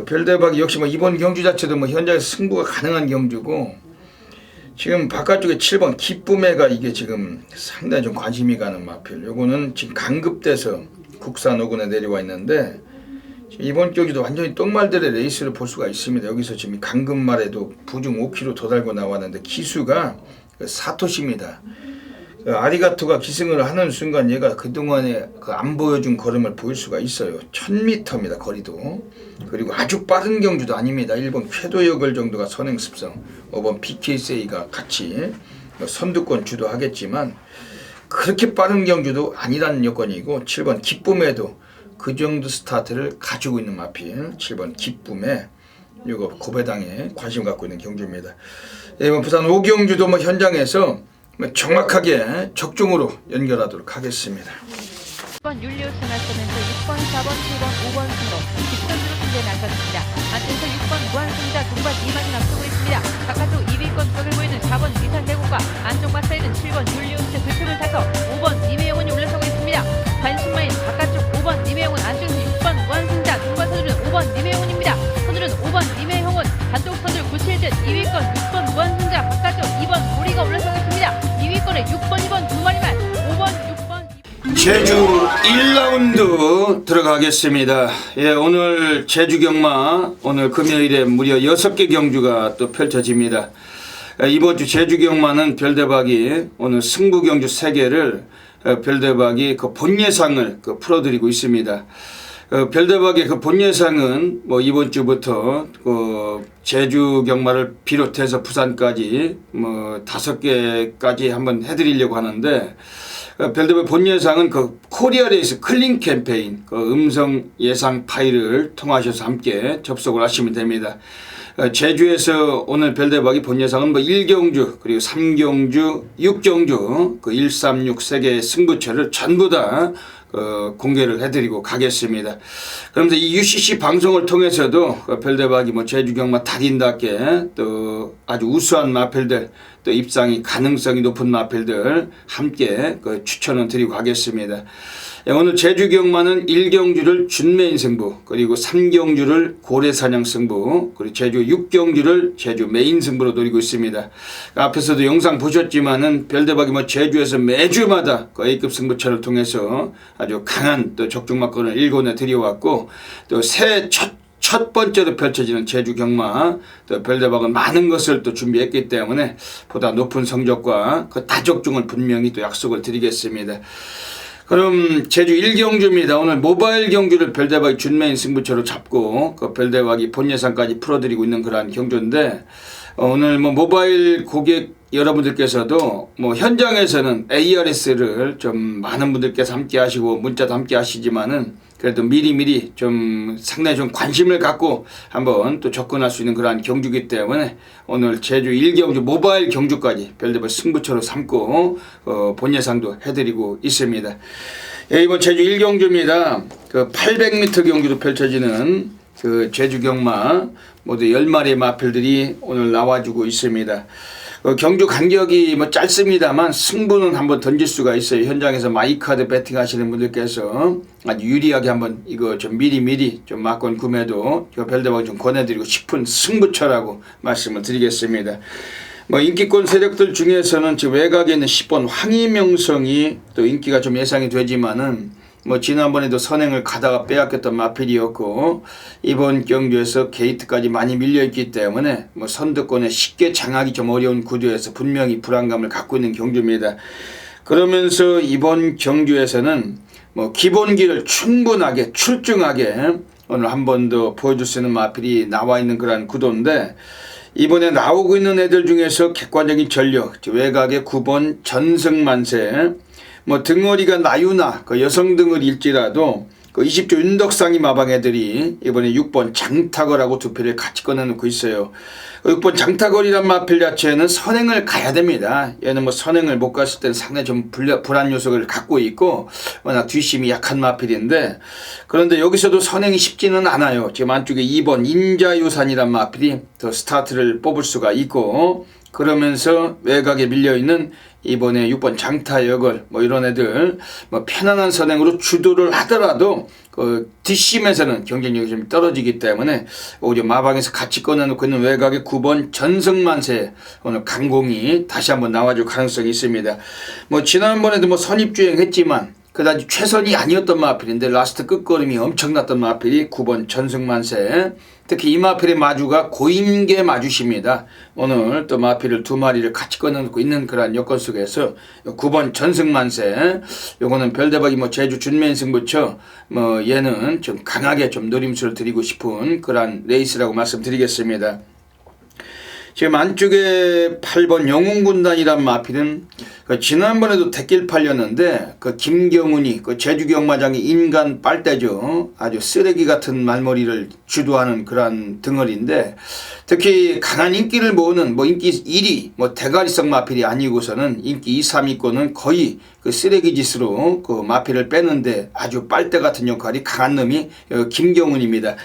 별대박 역시 뭐 이번 경주 자체도 뭐 현장에서 승부가 가능한 경주고. 지금 바깥쪽에 7번 기쁨애가 이게 지금 상당히 좀 관심이 가는 마필. 요거는 지금 강급돼서 국산 5군에 내려와 있는데 이번 경기도 완전히 똥말들의 레이스를 볼 수가 있습니다. 여기서 지금 강급말에도 부중 5km 더 달고 나왔는데 기수가 사토시입니다. 아리가토가 기승을 하는 순간 얘가 그동안에 안 보여준 걸음을 보일 수가 있어요. 1000m입니다 거리도. 그리고 아주 빠른 경주도 아닙니다. 1번 쾌도여걸 정도가 선행습성, 5번 BK세이가 같이 선두권 주도하겠지만 그렇게 빠른 경주도 아니라는 여건이고 7번 기쁨에도 그 정도 스타트를 가지고 있는 마필 7번 기쁨에 이거 고배당에 관심 갖고 있는 경주입니다. 이번 부산 5경주도 뭐 현장에서 정확하게 적중으로 연결하도록 하겠습니다. 6번 율리우스 나서면서 6번, 4번, 7번, 5번 순으로 뒷선두로 승부에 나섰습니다. 안쪽에서 6번 무한승자 동반 2만이 앞서고 있습니다. 바깥쪽 2위권 격을 보이는 4번 위산대국과 안쪽 맞서있는 7번 율리우스 두 팀을 타서 5번 이매영원이 올라서고 있습니다. 관심마인 바깥쪽 5번 이매영원, 안쪽에서 6번 무한승자 동반 선두는 5번 이매영원입니다. 선두는 5번 이매영원, 단독 선두를 굳힐 듯 2위권 6번 무한승자, 바깥쪽 2번 고리가 올라서고 있습니다. 2위권에 6번, 2번 두 마리만, 5번, 6번 제주 1라운드 들어가겠습니다. 예, 오늘 제주 경마 오늘 금요일에 무려 6개 경주가 또 펼쳐집니다. 이번 주 제주 경마는 별대박이 오늘 승부 경주 3개를 별대박이 본 예상을 풀어드리고 있습니다. 별대박의 본 예상은 뭐 이번 주부터 제주 경마를 비롯해서 부산까지 뭐 5개까지 한번 해드리려고 하는데 별대박 본 예상은 코리아 레이스 클린 캠페인 음성 예상 파일을 통하셔서 함께 접속을 하시면 됩니다. 제주에서 오늘 별대박이 본 예상은 뭐 1경주 그리고 3경주 6경주 136 3개 승부처를 전부 다 공개를 해드리고 가겠습니다. 그러면서 이 UCC 방송을 통해서도 별대박이 뭐 제주 경마 달인답게 또 아주 우수한 마필들 또 입상이 가능성이 높은 마필들 함께 추천을 드리고 가겠습니다. 오늘 제주 경마는 1경주를 준매인 승부, 그리고 3경주를 고래사냥 승부, 그리고 제주 6경주를 제주 메인 승부로 노리고 있습니다. 앞에서도 영상 보셨지만은 별대박이 뭐 제주에서 매주마다 A급 승부처를 통해서 아주 강한 또 적중마권을 일궈내 드려왔고, 또 새해 첫 번째로 펼쳐지는 제주 경마 또 별대박은 많은 것을 또 준비했기 때문에 보다 높은 성적과 그 다적중을 분명히 또 약속을 드리겠습니다. 그럼 제주 1경주입니다. 오늘 모바일 경주를 별대박이 준매인 승부처로 잡고 그 별대박이 본 예상까지 풀어드리고 있는 그러한 경주인데, 오늘 뭐 모바일 고객 여러분들께서도 뭐 현장에서는 ARS를 좀 많은 분들께서 함께 하시고 문자도 함께 하시지만은 그래도 미리미리 좀 상당히 좀 관심을 갖고 한번 또 접근할 수 있는 그러한 경주이기 때문에 오늘 제주 1경주 모바일 경주까지 별대박 승부처로 삼고 본 예상도 해드리고 있습니다. 이번 제주 1경주입니다. 그 800m 경주로 펼쳐지는 그 제주 경마 모두 10마리의 마필들이 오늘 나와주고 있습니다. 경주 간격이 뭐 짧습니다만 승부는 한번 던질 수가 있어요. 현장에서 마이카드 배팅 하시는 분들께서 아주 유리하게 한번 이거 좀 미리 좀 막권 구매도 별대박 좀 권해드리고 싶은 승부처라고 말씀을 드리겠습니다. 뭐 인기권 세력들 중에서는 지금 외곽에 있는 10번 황희명성이 또 인기가 좀 예상이 되지만은 뭐 지난번에도 선행을 가다가 빼앗겼던 마필이었고, 이번 경주에서 게이트까지 많이 밀려있기 때문에 뭐 선두권에 쉽게 장악이 좀 어려운 구도에서 분명히 불안감을 갖고 있는 경주입니다. 그러면서 이번 경주에서는 뭐 기본기를 충분하게 출중하게 오늘 한 번 더 보여줄 수 있는 마필이 나와 있는 그런 구도인데, 이번에 나오고 있는 애들 중에서 객관적인 전력, 외곽의 9번 전승만세, 뭐 등어리가 나유나 그 여성 등어리일지라도 그 20조 윤덕상이 마방 애들이 이번에 6번 장타거라고 두 표를 같이 꺼내놓고 있어요. 6번 장타거리란 마필 자체는 선행을 가야 됩니다. 얘는 뭐 선행을 못 갔을 때는 상당히 좀 불안 요소를 갖고 있고 워낙 뒷심이 약한 마필인데, 그런데 여기서도 선행이 쉽지는 않아요. 지금 안쪽에 2번 인자유산이란 마필이 더 스타트를 뽑을 수가 있고, 그러면서 외곽에 밀려있는 이번에 6번 장타역을 뭐 이런 애들 뭐 편안한 선행으로 주도를 하더라도 그 뒷심에서는 경쟁력이 좀 떨어지기 때문에 오히려 마방에서 같이 꺼내놓고 있는 외곽의 9번 전승만세 오늘 강공이 다시 한번 나와줄 가능성이 있습니다. 뭐 지난번에도 뭐 선입주행 했지만 그다지 최선이 아니었던 마필인데 라스트 끝걸음이 엄청났던 마필이 9번 전승만세. 특히 이 마필의 마주가 고임계 마주십니다. 오늘 또 마필을 두 마리를 같이 꺼내놓고 있는 그런 여건 속에서 9번 전승만세, 요거는 별대박이 뭐 제주 준매인 승부처 뭐 얘는 좀 강하게 좀 노림수를 드리고 싶은 그런 레이스라고 말씀드리겠습니다. 지금 안쪽에 8번 영웅군단이란 마필은 그 지난번에도 대길 팔렸는데 그 김경훈이 그 제주 경마장의 인간 빨대죠. 아주 쓰레기 같은 말머리를 주도하는 그런 등어리인데, 특히 강한 인기를 모으는 뭐 인기 1위 뭐 대가리성 마필이 아니고서는 인기 2, 3위권은 거의 그 쓰레기 짓으로 그 마필을 빼는데 아주 빨대 같은 역할이 강한 놈이 김경훈입니다.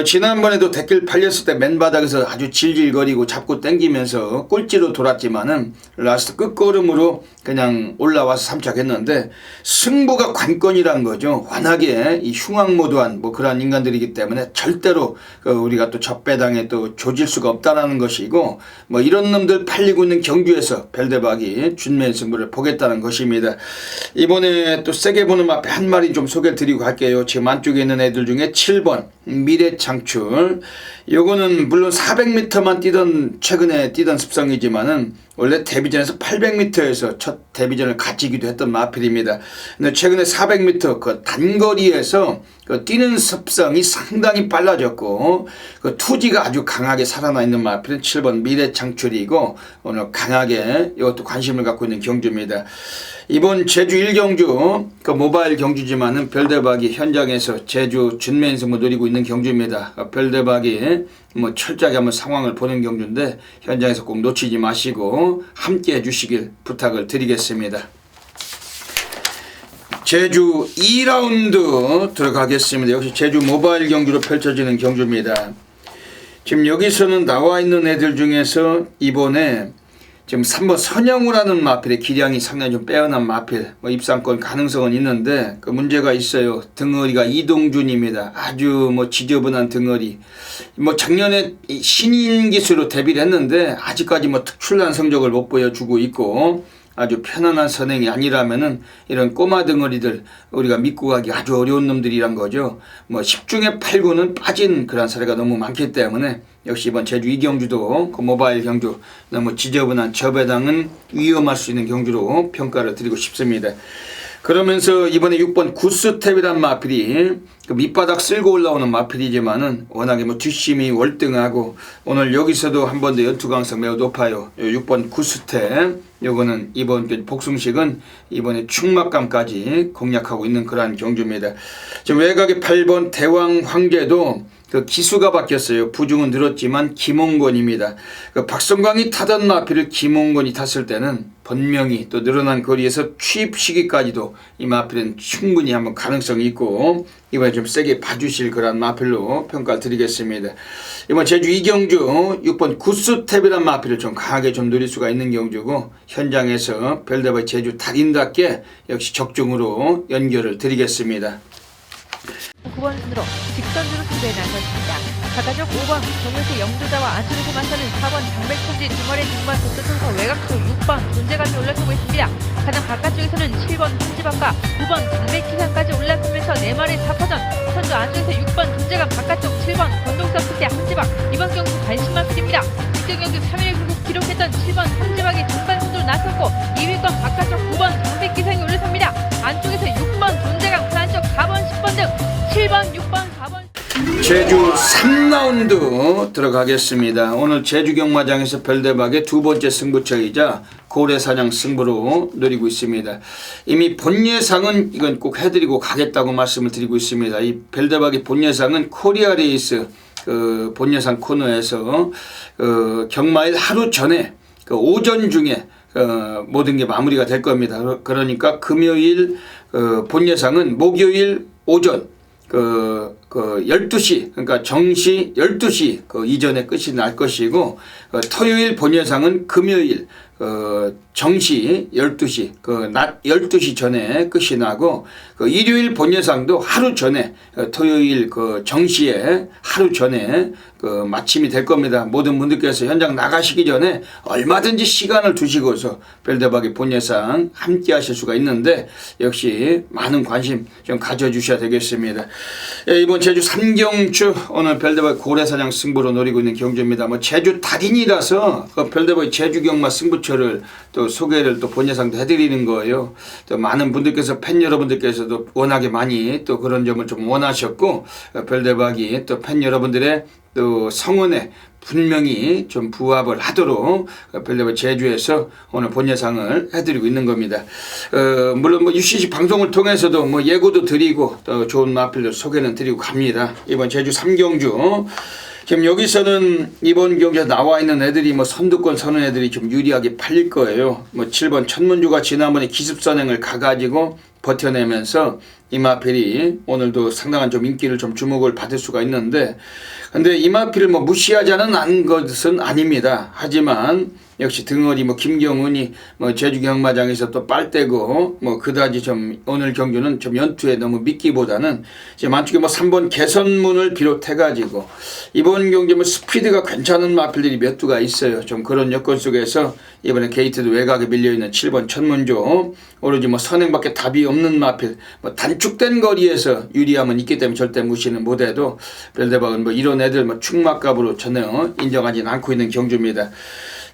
지난번에도 대길 팔렸을 때 맨바닥에서 아주 질질거리고 잡고 당기면서 꼴찌로 돌았지만은 라스트 끝걸음으로 그냥 올라와서 3착했는데 승부가 관건이란 거죠. 워낙에 이 흉악모도한 뭐 그런 인간들이기 때문에 절대로 우리가 또 적배당에 또 조질 수가 없다라는 것이고, 뭐 이런 놈들 팔리고 있는 경주에서 별대박이 준매인 승부를 보겠다는 것입니다. 이번에 또 세게 보는 마필 한 마리 좀 소개를 드리고 갈게요. 지금 안쪽에 있는 애들 중에 7번 미래창출, 요거는 물론 400m만 최근에 뛰던 습성이지만은 원래 데뷔전에서 800m에서 첫 데뷔전을 갖추기도 했던 마필입니다. 근데 최근에 400m 그 단거리에서 그 뛰는 습성이 상당히 빨라졌고 그 투지가 아주 강하게 살아나 있는 마필은 7번 미래창출이고 오늘 강하게 이것도 관심을 갖고 있는 경주입니다. 이번 제주 1경주 그 모바일 경주지만은 별대박이 현장에서 제주 준매인 승부 노리고 있는 경주입니다. 별대박이 뭐 철저하게 한번 상황을 보는 경주인데 현장에서 꼭 놓치지 마시고 함께 해주시길 부탁을 드리겠습니다. 제주 2라운드 들어가겠습니다. 역시 제주 모바일 경기로 펼쳐지는 경주입니다. 지금 여기서는 나와 있는 애들 중에서 이번에 지금 3번 선영우라는 마필의 기량이 상당히 좀 빼어난 마필, 뭐 입상권 가능성은 있는데 그 문제가 있어요. 등어리가 이동준입니다. 아주 뭐 지저분한 등어리. 뭐 작년에 신인 기수로 데뷔를 했는데 아직까지 뭐 특출난 성적을 못 보여주고 있고 아주 편안한 선행이 아니라면은 이런 꼬마 등어리들 우리가 믿고 가기 아주 어려운 놈들이란 거죠. 뭐 10중에 8구는 빠진 그런 사례가 너무 많기 때문에 역시 이번 제주 이경주도 그 모바일 경주 너무 지저분한 저배당은 위험할 수 있는 경주로 평가를 드리고 싶습니다. 그러면서 이번에 6번 구스텝이란 마필이 그 밑바닥 쓸고 올라오는 마필이지만은 워낙에 뭐 뒷심이 월등하고 오늘 여기서도 한 번 더 연투 가능성 매우 높아요. 6번 구스텝 요거는 이번 복숭식은 이번에 충막감까지 공략하고 있는 그러한 경주입니다. 지금 외곽에 8번 대왕 황제도 그 기수가 바뀌었어요. 부중은 늘었지만 김홍건입니다. 그 박성광이 타던 마필을 김홍건이 탔을 때는 번명이 또 늘어난 거리에서 취입 시기까지도 이 마필은 충분히 한번 가능성이 있고 이번에 좀 세게 봐주실 그런 마필로 평가를 드리겠습니다. 이번 제주 이경주 6번 구스텝이란 마필을 좀 강하게 좀 누릴 수가 있는 경주고 현장에서 별대바이 제주 달인답게 역시 적중으로 연결을 드리겠습니다. 9번 순으로 직선주로 승부에 나섰습니다. 바깥쪽 5번 정명세 영조자와 안쪽에서 맞서는 4번 장백천지 주말의 중반 도서선서 외곽쪽 6번 존재감이 올라서고 있습니다. 가장 바깥쪽에서는 7번 한지박과 9번 장백기상까지 올라서면서 4마리 4파전 선두 안쪽에서 6번 존재감 바깥쪽 7번 권동섭 끝에 한지박 이번 경기 관심만 필입니다. 직전 경기 3일 결국 기록했던 7번 한지박이 전반 선두로 나섰고 2위권 바깥쪽 9번 장백기상이 올라섭니다. 안쪽에서 6번 존재감 그 안쪽 4번 10번 등 7번, 6번, 4번. 제주 3라운드 들어가겠습니다. 오늘 제주 경마장에서 별대박의 두 번째 승부처이자 고래사냥 승부로 노리고 있습니다. 이미 본예상은 이건 꼭 해드리고 가겠다고 말씀을 드리고 있습니다. 이 별대박의 본예상은 코리아 레이스 그 본예상 코너에서 경마일 하루 전에 그 오전 중에 모든 게 마무리가 될 겁니다. 그러니까 금요일 본예상은 목요일 오전 12시, 그러니까 정시 12시 이전에 끝이 날 것이고, 토요일 본예상은 금요일, 정시 12시, 낮 12시 전에 끝이 나고, 일요일 본예상도 하루 전에, 토요일 정시에 하루 전에 마침이 될 겁니다. 모든 분들께서 현장 나가시기 전에 얼마든지 시간을 두시고서 별대박의 본예상 함께 하실 수가 있는데, 역시 많은 관심 좀 가져주셔야 되겠습니다. 이번 제주 3경주 오늘 별대박 고래사냥 승부로 노리고 있는 경주입니다. 뭐 제주 달인이라서 별대박 제주 경마 승부처를 또 소개를 또 본예상도 해드리는 거예요. 또 많은 분들께서 팬 여러분들께서도 워낙에 많이 또 그런 점을 좀 원하셨고 별대박이 또 팬 여러분들의 또 성원에 분명히 좀 부합을 하도록 별대박 제주에서 오늘 본예상을 해드리고 있는 겁니다. 물론 뭐 UCC 방송을 통해서도 뭐 예고도 드리고 또 좋은 마필들 소개는 드리고 갑니다. 이번 제주 3경주 지금 여기서는 이번 경기에 나와 있는 애들이 뭐 선두권 서는 애들이 좀 유리하게 팔릴 거예요. 뭐 7번 천문주가 지난번에 기습선행을 가가지고 버텨내면서 이마필이 오늘도 상당한 좀 인기를 좀 주목을 받을 수가 있는데 근데 이마필을 뭐 무시하자는 않은 것은 아닙니다. 하지만 역시 등어리 뭐 김경훈이 뭐 제주 경마장에서 또 빨대고 뭐 그다지 좀 오늘 경주는 좀 연투에 너무 믿기보다는 이제 만축에 뭐 3번 개선문을 비롯해 가지고 이번 경기 뭐 스피드가 괜찮은 마필들이 몇 두가 있어요. 좀 그런 여건 속에서 이번에 게이트도 외곽에 밀려 있는 7번 천문조 오로지 뭐 선행밖에 답이 없는 마필 뭐 단축된 거리에서 유리함은 있기 때문에 절대 무시는 못해도 별대박은 뭐 이런 애들 뭐 충막값으로 전혀 인정하지는 않고 있는 경주입니다.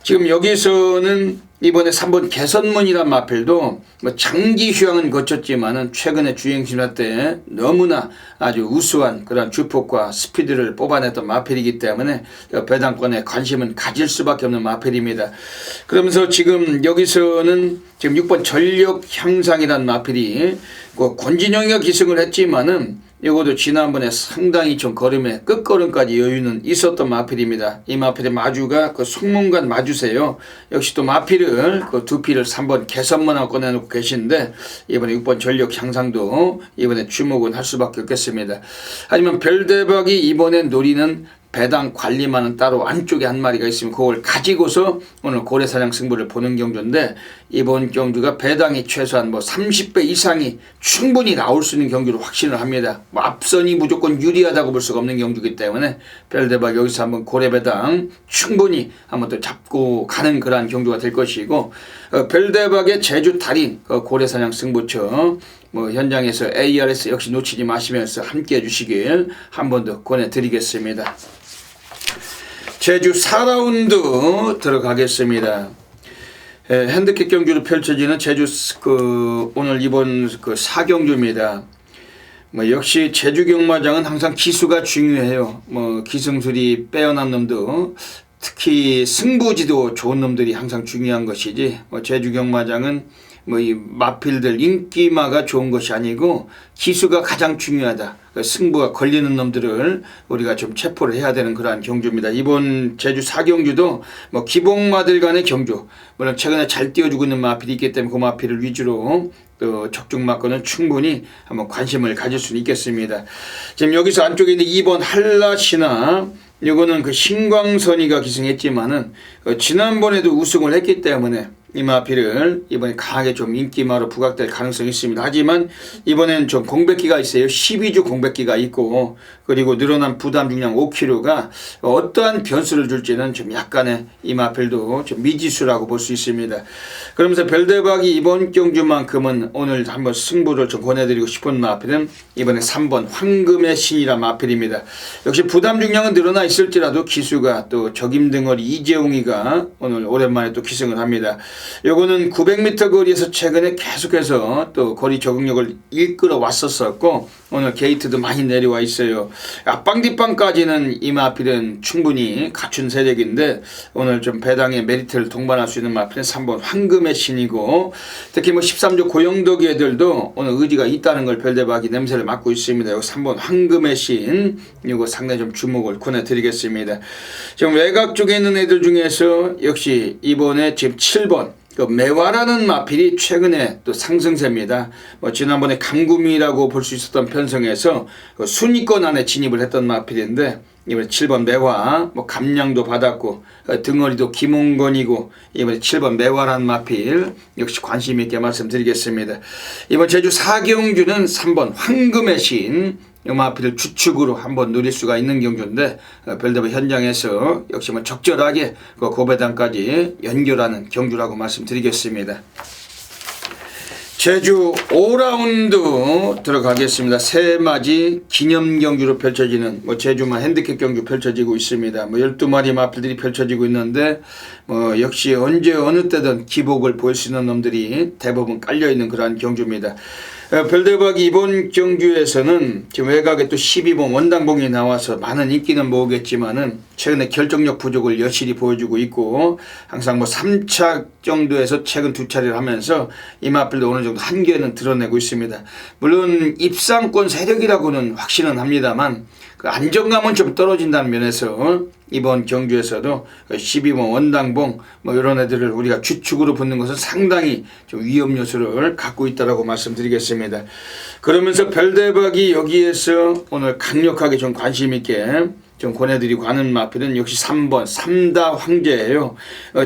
지금 여기서는 이번에 3번 개선문이란 마필도 뭐 장기 휴양은 거쳤지만은 최근에 주행신화 때 너무나 아주 우수한 그런 주폭과 스피드를 뽑아냈던 마필이기 때문에 배당권에 관심은 가질 수밖에 없는 마필입니다. 그러면서 지금 여기서는 지금 6번 전력 향상이란 마필이 권진영이가 기승을 했지만은 이것도 지난번에 상당히 좀 걸음에 끝걸음까지 여유는 있었던 마필입니다. 이 마필의 마주가 그 송문관 마주세요. 역시 또 마필을 그 두피를 3번 개선만 하고 꺼내놓고 계시는데 이번에 6번 전력 향상도 이번에 주목은 할 수밖에 없겠습니다. 하지만 별대박이 이번에 노리는 배당 관리만은 따로 안쪽에 한 마리가 있으면 그걸 가지고서 오늘 고래사냥 승부를 보는 경주인데 이번 경주가 배당이 최소한 30배 이상이 충분히 나올 수 있는 경주로 확신을 합니다. 앞선이 무조건 유리하다고 볼 수가 없는 경주이기 때문에 별대박 여기서 한번 고래배당 충분히 한번 또 잡고 가는 그러한 경주가 될 것이고 별대박의 제주 달인 고래사냥 승부처 현장에서 ARS 역시 놓치지 마시면서 함께 해주시길 한 번 더 권해드리겠습니다. 제주 4라운드 들어가겠습니다. 핸드캡 경주로 펼쳐지는 제주 오늘 이번 4경주입니다. 역시 제주 경마장은 항상 기수가 중요해요. 기승술이 빼어난 놈도 특히 승부지도 좋은 놈들이 항상 중요한 것이지 제주 경마장은 이 마필들 인기마가 좋은 것이 아니고 기수가 가장 중요하다. 승부가 걸리는 놈들을 우리가 좀 체포를 해야 되는 그러한 경주입니다. 이번 제주 4경주도 기복마들 간의 경주, 물론 최근에 잘 띄워주고 있는 마필이 있기 때문에 그 마필을 위주로 또 적중마권은 충분히 한번 관심을 가질 수는 있겠습니다. 지금 여기서 안쪽에 있는 2번 한라시나 이거는 그 신광선이가 기승했지만은 지난번에도 우승을 했기 때문에 이 마필을 이번에 강하게 좀 인기마로 부각될 가능성이 있습니다. 하지만 이번엔 좀 공백기가 있어요. 12주 공백기가 있고 그리고 늘어난 부담 중량 5kg가 어떠한 변수를 줄지는 좀 약간의 이 마필도 좀 미지수라고 볼 수 있습니다. 그러면서 별대박이 이번 경주만큼은 오늘 한번 승부를 좀 권해드리고 싶은 마필은 이번에 3번 황금의 신이라 마필입니다. 역시 부담 중량은 늘어나 있을지라도 기수가 또 적임등어리 이재웅이가 오늘 오랜만에 또 기승을 합니다. 요거는 900m 거리에서 최근에 계속해서 또 거리 적응력을 이끌어 왔었고 오늘 게이트도 많이 내려와 있어요. 앞방 뒷방까지는 이 마필은 충분히 갖춘 세력인데 오늘 좀 배당의 메리트를 동반할 수 있는 마필은 3번 황금의 신이고 특히 13조 고영덕 애들도 오늘 의지가 있다는 걸 별대박이 냄새를 맡고 있습니다. 여기 3번 황금의 신 이거 상당히 좀 주목을 권해드리겠습니다. 지금 외곽 쪽에 있는 애들 중에서 역시 이번에 지금 7번 매화라는 마필이 최근에 또 상승세입니다. 지난번에 감구미라고 볼 수 있었던 편성에서 순위권 안에 진입을 했던 마필인데 이번에 7번 매화 감량도 받았고 등어리도 김홍건이고 이번에 7번 매화라는 마필 역시 관심 있게 말씀드리겠습니다. 이번 제주 4경주는 3번 황금의 신 이 마필을 주축으로 한번 누릴 수가 있는 경주인데 별대박 현장에서 역시 적절하게 그 고배당까지 연결하는 경주라고 말씀드리겠습니다. 제주 5라운드 들어가겠습니다. 새맞이 기념 경주로 펼쳐지는 제주만 핸디캡 경주 펼쳐지고 있습니다. 12마리 마필들이 펼쳐지고 있는데 역시 언제 어느 때든 기복을 보일 수 있는 놈들이 대부분 깔려있는 그러한 경주입니다. 별대박이 이번 경주에서는 지금 외곽에 또 12봉 원당봉이 나와서 많은 인기는 모으겠지만은 최근에 결정력 부족을 여실히 보여주고 있고 항상 3차 정도에서 최근 2차례를 하면서 이 마필도 어느 정도 한계는 드러내고 있습니다. 물론 입상권 세력이라고는 확신은 합니다만 그 안정감은 좀 떨어진다는 면에서 이번 경주에서도 12봉 원당봉 이런 애들을 우리가 주축으로 붙는 것은 상당히 좀 위험 요소를 갖고 있다라고 말씀드리겠습니다. 그러면서 별대박이 여기에서 오늘 강력하게 좀 관심 있게 좀 권해드리고 하는 마필은 역시 3번 삼다 황제예요.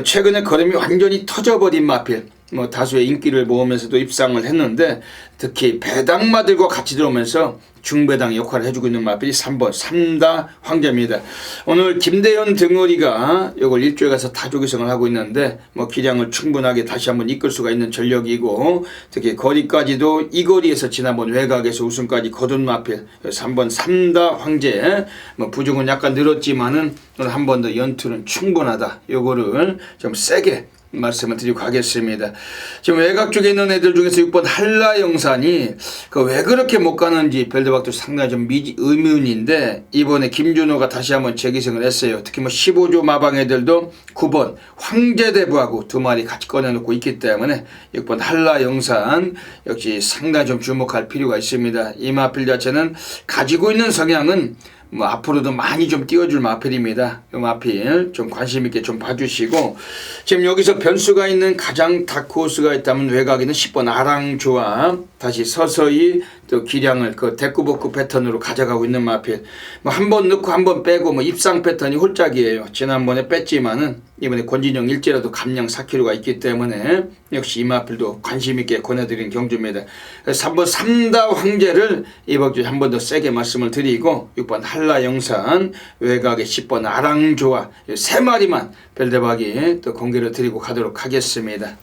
최근에 걸음이 완전히 터져버린 마필. 다수의 인기를 모으면서도 입상을 했는데 특히 배당마들과 같이 들어오면서 중배당 역할을 해주고 있는 마필이 3번 삼다 황제입니다. 오늘 김대현 등어리가 이걸 일주에 가서 타조기성을 하고 있는데 기량을 충분하게 다시 한번 이끌 수가 있는 전력이고 특히 거리까지도 이 거리에서 지난번 외곽에서 우승까지 거둔 마필 3번 삼다 황제 부족은 약간 늘었지만은 오늘 한 번 더 연투는 충분하다. 요거를 좀 세게 말씀을 드리고 가겠습니다. 지금 외곽 쪽에 있는 애들 중에서 6번 한라영산이 그 왜 그렇게 못 가는지 별대박도 상당히 좀 의문인데 이번에 김준호가 다시 한번 재기승을 했어요. 특히 뭐 15조 마방 애들도 9번 황제대부하고 두 마리 같이 꺼내놓고 있기 때문에 6번 한라영산 역시 상당히 좀 주목할 필요가 있습니다. 이 마필 자체는 가지고 있는 성향은 뭐 앞으로도 많이 좀 띄워줄 마필입니다. 이 마필 좀 관심 있게 좀 봐주시고 지금 여기서 변수가 있는 가장 다크호스가 있다면 외곽에는 10번 아랑조합 다시 서서히 또 기량을 그 대꾸복구 패턴으로 가져가고 있는 마필 뭐 한 번 넣고 한 번 빼고 뭐 입상 패턴이 홀짝이에요. 지난번에 뺐지만은 이번에 권진영 일제라도 감량 4kg가 있기 때문에 역시 이 마필도 관심 있게 권해드린 경주입니다. 그래서 3번 삼다 황제를 이번 주에 한 번 더 세게 말씀을 드리고 6번 한라영산 외곽에 10번 아랑조와 3마리만 별대박이 또 공개를 드리고 가도록 하겠습니다.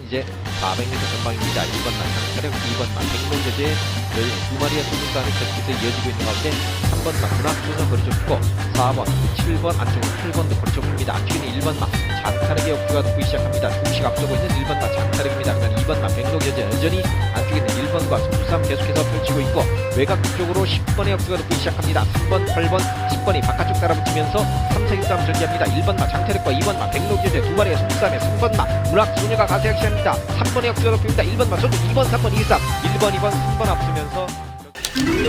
이제 400m 전방입니다. 1번만 장차량, 2번만 백로제제 12마리의 소중간의 계속해서 이어지고 있는 가운데 3번만 문학조선 거리 좁히고 4번, 7번 안쪽으로 8번도 거리 좁힙니다. 안쪽에는 1번만 장타력의 역주가 붙기 시작합니다. 조금씩 앞서고 있는 1번만 장타력입니다. 그러나 2번만 백로제제 여전히 안쪽에는 1번과 송수삼 계속해서 펼치고 있고 외곽 쪽으로 10번의 역주가 붙기 시작합니다. 3번, 8번, 10번이 바깥쪽 따라붙으면서 3세 6싸움 전개합니다. 1번만 장타력과 2번만 백로제제 두 마리의 송수삼에 3번만 문학소녀가 가세하기 시작합니다. 3번의 역주가 높입니다. 1번만 저도 2번, 3번, 2쌈 1번, 2번, 3번 앞서면서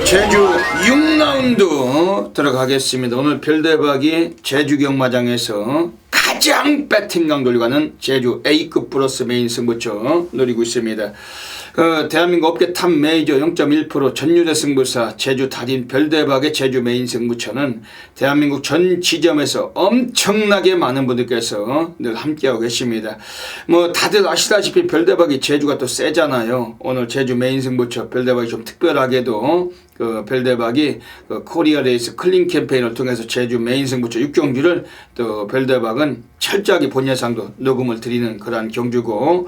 제주 6라운드 들어가겠습니다. 오늘 별대박이 제주 경마장에서 가장 배팅 강도를 가는 제주 A급 플러스 메인 승부처 노리고 있습니다. 대한민국 업계 탑 메이저 0.1% 전유대 승부사 제주 달인 별대박의 제주 메인 승부처는 대한민국 전 지점에서 엄청나게 많은 분들께서 늘 함께하고 계십니다. 뭐 다들 아시다시피 별대박이 제주가 또 세잖아요. 오늘 제주 메인 승부처 별대박이 좀 특별하게도 그 별대박이 그 코리아 레이스 클린 캠페인을 통해서 제주 메인 승부처 6경주를 또 별대박은 철저하게 본예상도 녹음을 드리는 그러한 경주고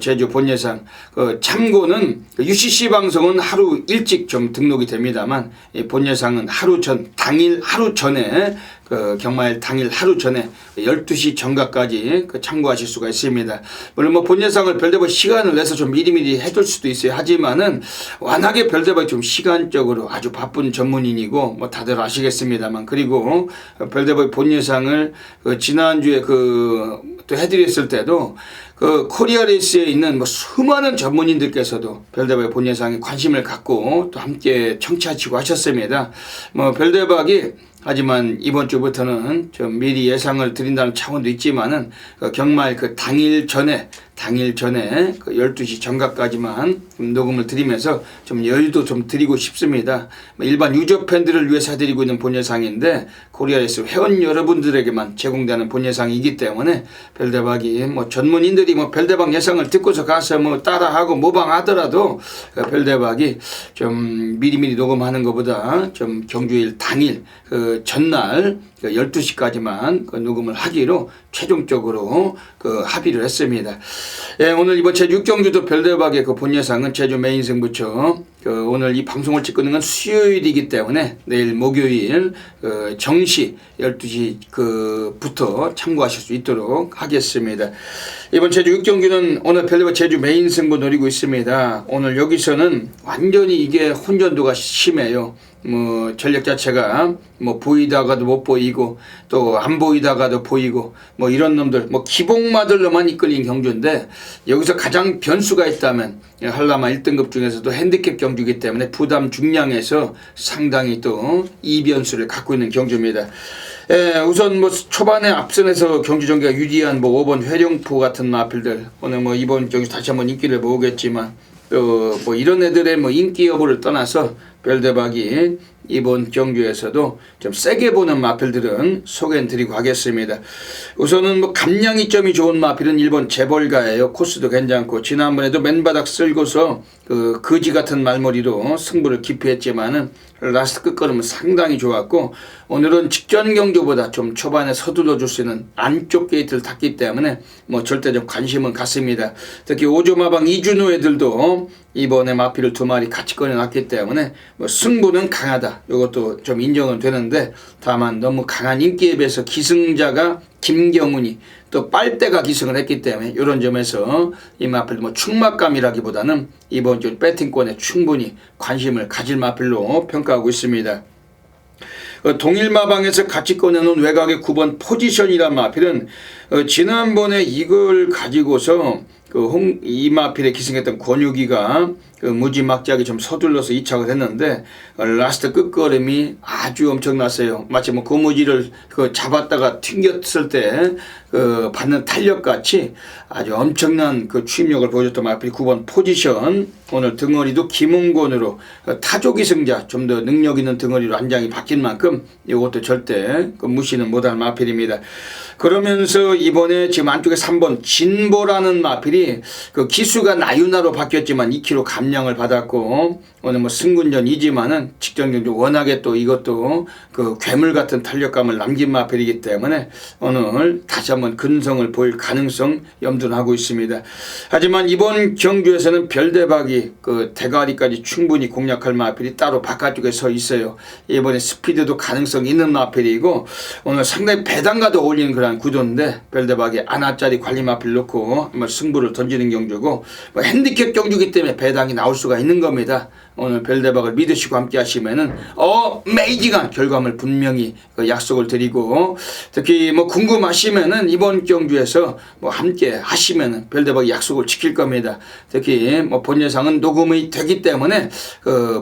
제주 본예상 참고는 UCC 방송은 하루 일찍 좀 등록이 됩니다만 본예상은 하루 전 당일 하루 전에 경마일 당일 하루 전에 12시 정각까지 참고하실 수가 있습니다. 물론 뭐 본예상을 별대박 시간을 내서 좀 미리미리 해둘 수도 있어요. 하지만은 워낙에 별대박이 좀 시간적으로 아주 바쁜 전문인이고 뭐 다들 아시겠습니다만 그리고 별대박 본예상을 지난주에 또 해드렸을 때도 그 코리아 레이스에 있는 뭐 수많은 전문인들께서도 별대박의 본예상에 관심을 갖고 또 함께 청취하시고 하셨습니다. 뭐 별대박이 하지만 이번 주부터는 좀 미리 예상을 드린다는 차원도 있지만은 경마일 당일 전에 12시 정각까지만 녹음을 드리면서 좀 여유도 좀 드리고 싶습니다. 일반 유저 팬들을 위해서 해드리고 있는 본예상인데 코리아에스 회원 여러분들에게만 제공되는 본예상이기 때문에 별대박이 뭐 전문인들이 뭐 별대박 예상을 듣고서 가서 뭐 따라하고 모방하더라도 별대박이 좀 미리미리 녹음하는 것보다 좀 경주일 당일 전날 12시까지만 녹음을 하기로 최종적으로 합의를 했습니다. 예, 오늘 이번 제주 6경주도 별대박의 본예상은 제주 메인 승부처 오늘 이 방송을 찍고 있는 건 수요일이기 때문에 내일 목요일 정시 12시 부터 참고하실 수 있도록 하겠습니다. 이번 제주 6경주는 오늘 별대박 제주 메인 승부 노리고 있습니다. 오늘 여기서는 완전히 이게 혼전도가 심해요. 뭐 전력 자체가 뭐 보이다가도 못 보이고 또 안 보이다가도 보이고 뭐 이런 놈들 뭐 기복마들로만 이끌린 경주인데 여기서 가장 변수가 있다면 한라마 1등급 중에서도 핸디캡 경주이기 때문에 부담 중량에서 상당히 또 이변수를 갖고 있는 경주입니다. 우선 뭐 초반에 앞선에서 경주 전개가 유리한 뭐 5번 회령포 같은 마필들 오늘 뭐 이번 경주 다시 한번 인기를 모으겠지만 또 뭐 이런 애들의 뭐 인기 여부를 떠나서 별대박이 이번 경주에서도 좀 세게 보는 마필들은 소개해드리고 하겠습니다. 우선은 뭐 감량이점이 좋은 마필은 1번 재벌가예요. 코스도 괜찮고 지난번에도 맨바닥 쓸고서 거지 같은 말머리로 승부를 기피했지만은 라스트 끝걸음은 상당히 좋았고 오늘은 직전 경주보다 좀 초반에 서둘러 줄 수 있는 안쪽 게이트를 탔기 때문에 뭐 절대적 관심은 갖습니다. 특히 오조마방 이준호 애들도 이번에 마필을 2마리 같이 꺼내놨기 때문에 뭐 승부는 강하다. 이것도 좀 인정은 되는데 다만 너무 강한 인기에 비해서 기승자가 김경훈이 또 빨대가 기승을 했기 때문에 이런 점에서 이 마필 뭐 충막감이라기보다는 이번 주 배팅권에 충분히 관심을 가질 마필로 평가하고 있습니다. 동일마방에서 같이 꺼내놓은 외곽의 9번 포지션이란 마필은 지난번에 이걸 가지고서 이 마필에 기승했던 권유기가 무지막지하게 좀 서둘러서 이착을 했는데 라스트 끝걸음이 아주 엄청났어요. 마치 뭐 고무지를 잡았다가 튕겼을 때 받는 탄력같이 아주 엄청난 추임력을 보여줬던 마필 9번 포지션. 오늘 등어리도 김웅곤으로 타조기 승자 좀 더 능력 있는 등어리로 한 장이 바뀐 만큼 이것도 절대 무시는 못할 마필입니다. 그러면서 이번에 지금 안쪽에 3번 진보라는 마필이 기수가 나유나로 바뀌었지만 2kg 감량을 받았고 오늘 뭐 승군전이지만은 직전 경주 워낙에 또 이것도 괴물 같은 탄력감을 남긴 마필이기 때문에 오늘 다시 한번 근성을 보일 가능성 염두는 하고 있습니다. 하지만 이번 경주에서는 별대박이 대가리까지 충분히 공략할 마필이 따로 바깥쪽에 서 있어요. 이번에 스피드도 가능성 있는 마필이고 오늘 상당히 배당과도 어울리는 그런 구도인데 별대박이 아나짜리 관리 마필 놓고 한번 승부를 던지는 경주고 뭐 핸디캡 경주기 때문에 배당이 나올 수가 있는 겁니다. 오늘 별대박을 믿으시고 함께 하시면은 어메이징한 결과물 분명히 약속을 드리고 특히 뭐 궁금하시면은 이번 경주에서 뭐 함께 하시면은 별대박이 약속을 지킬 겁니다. 특히 뭐 본 예상은 녹음이 되기 때문에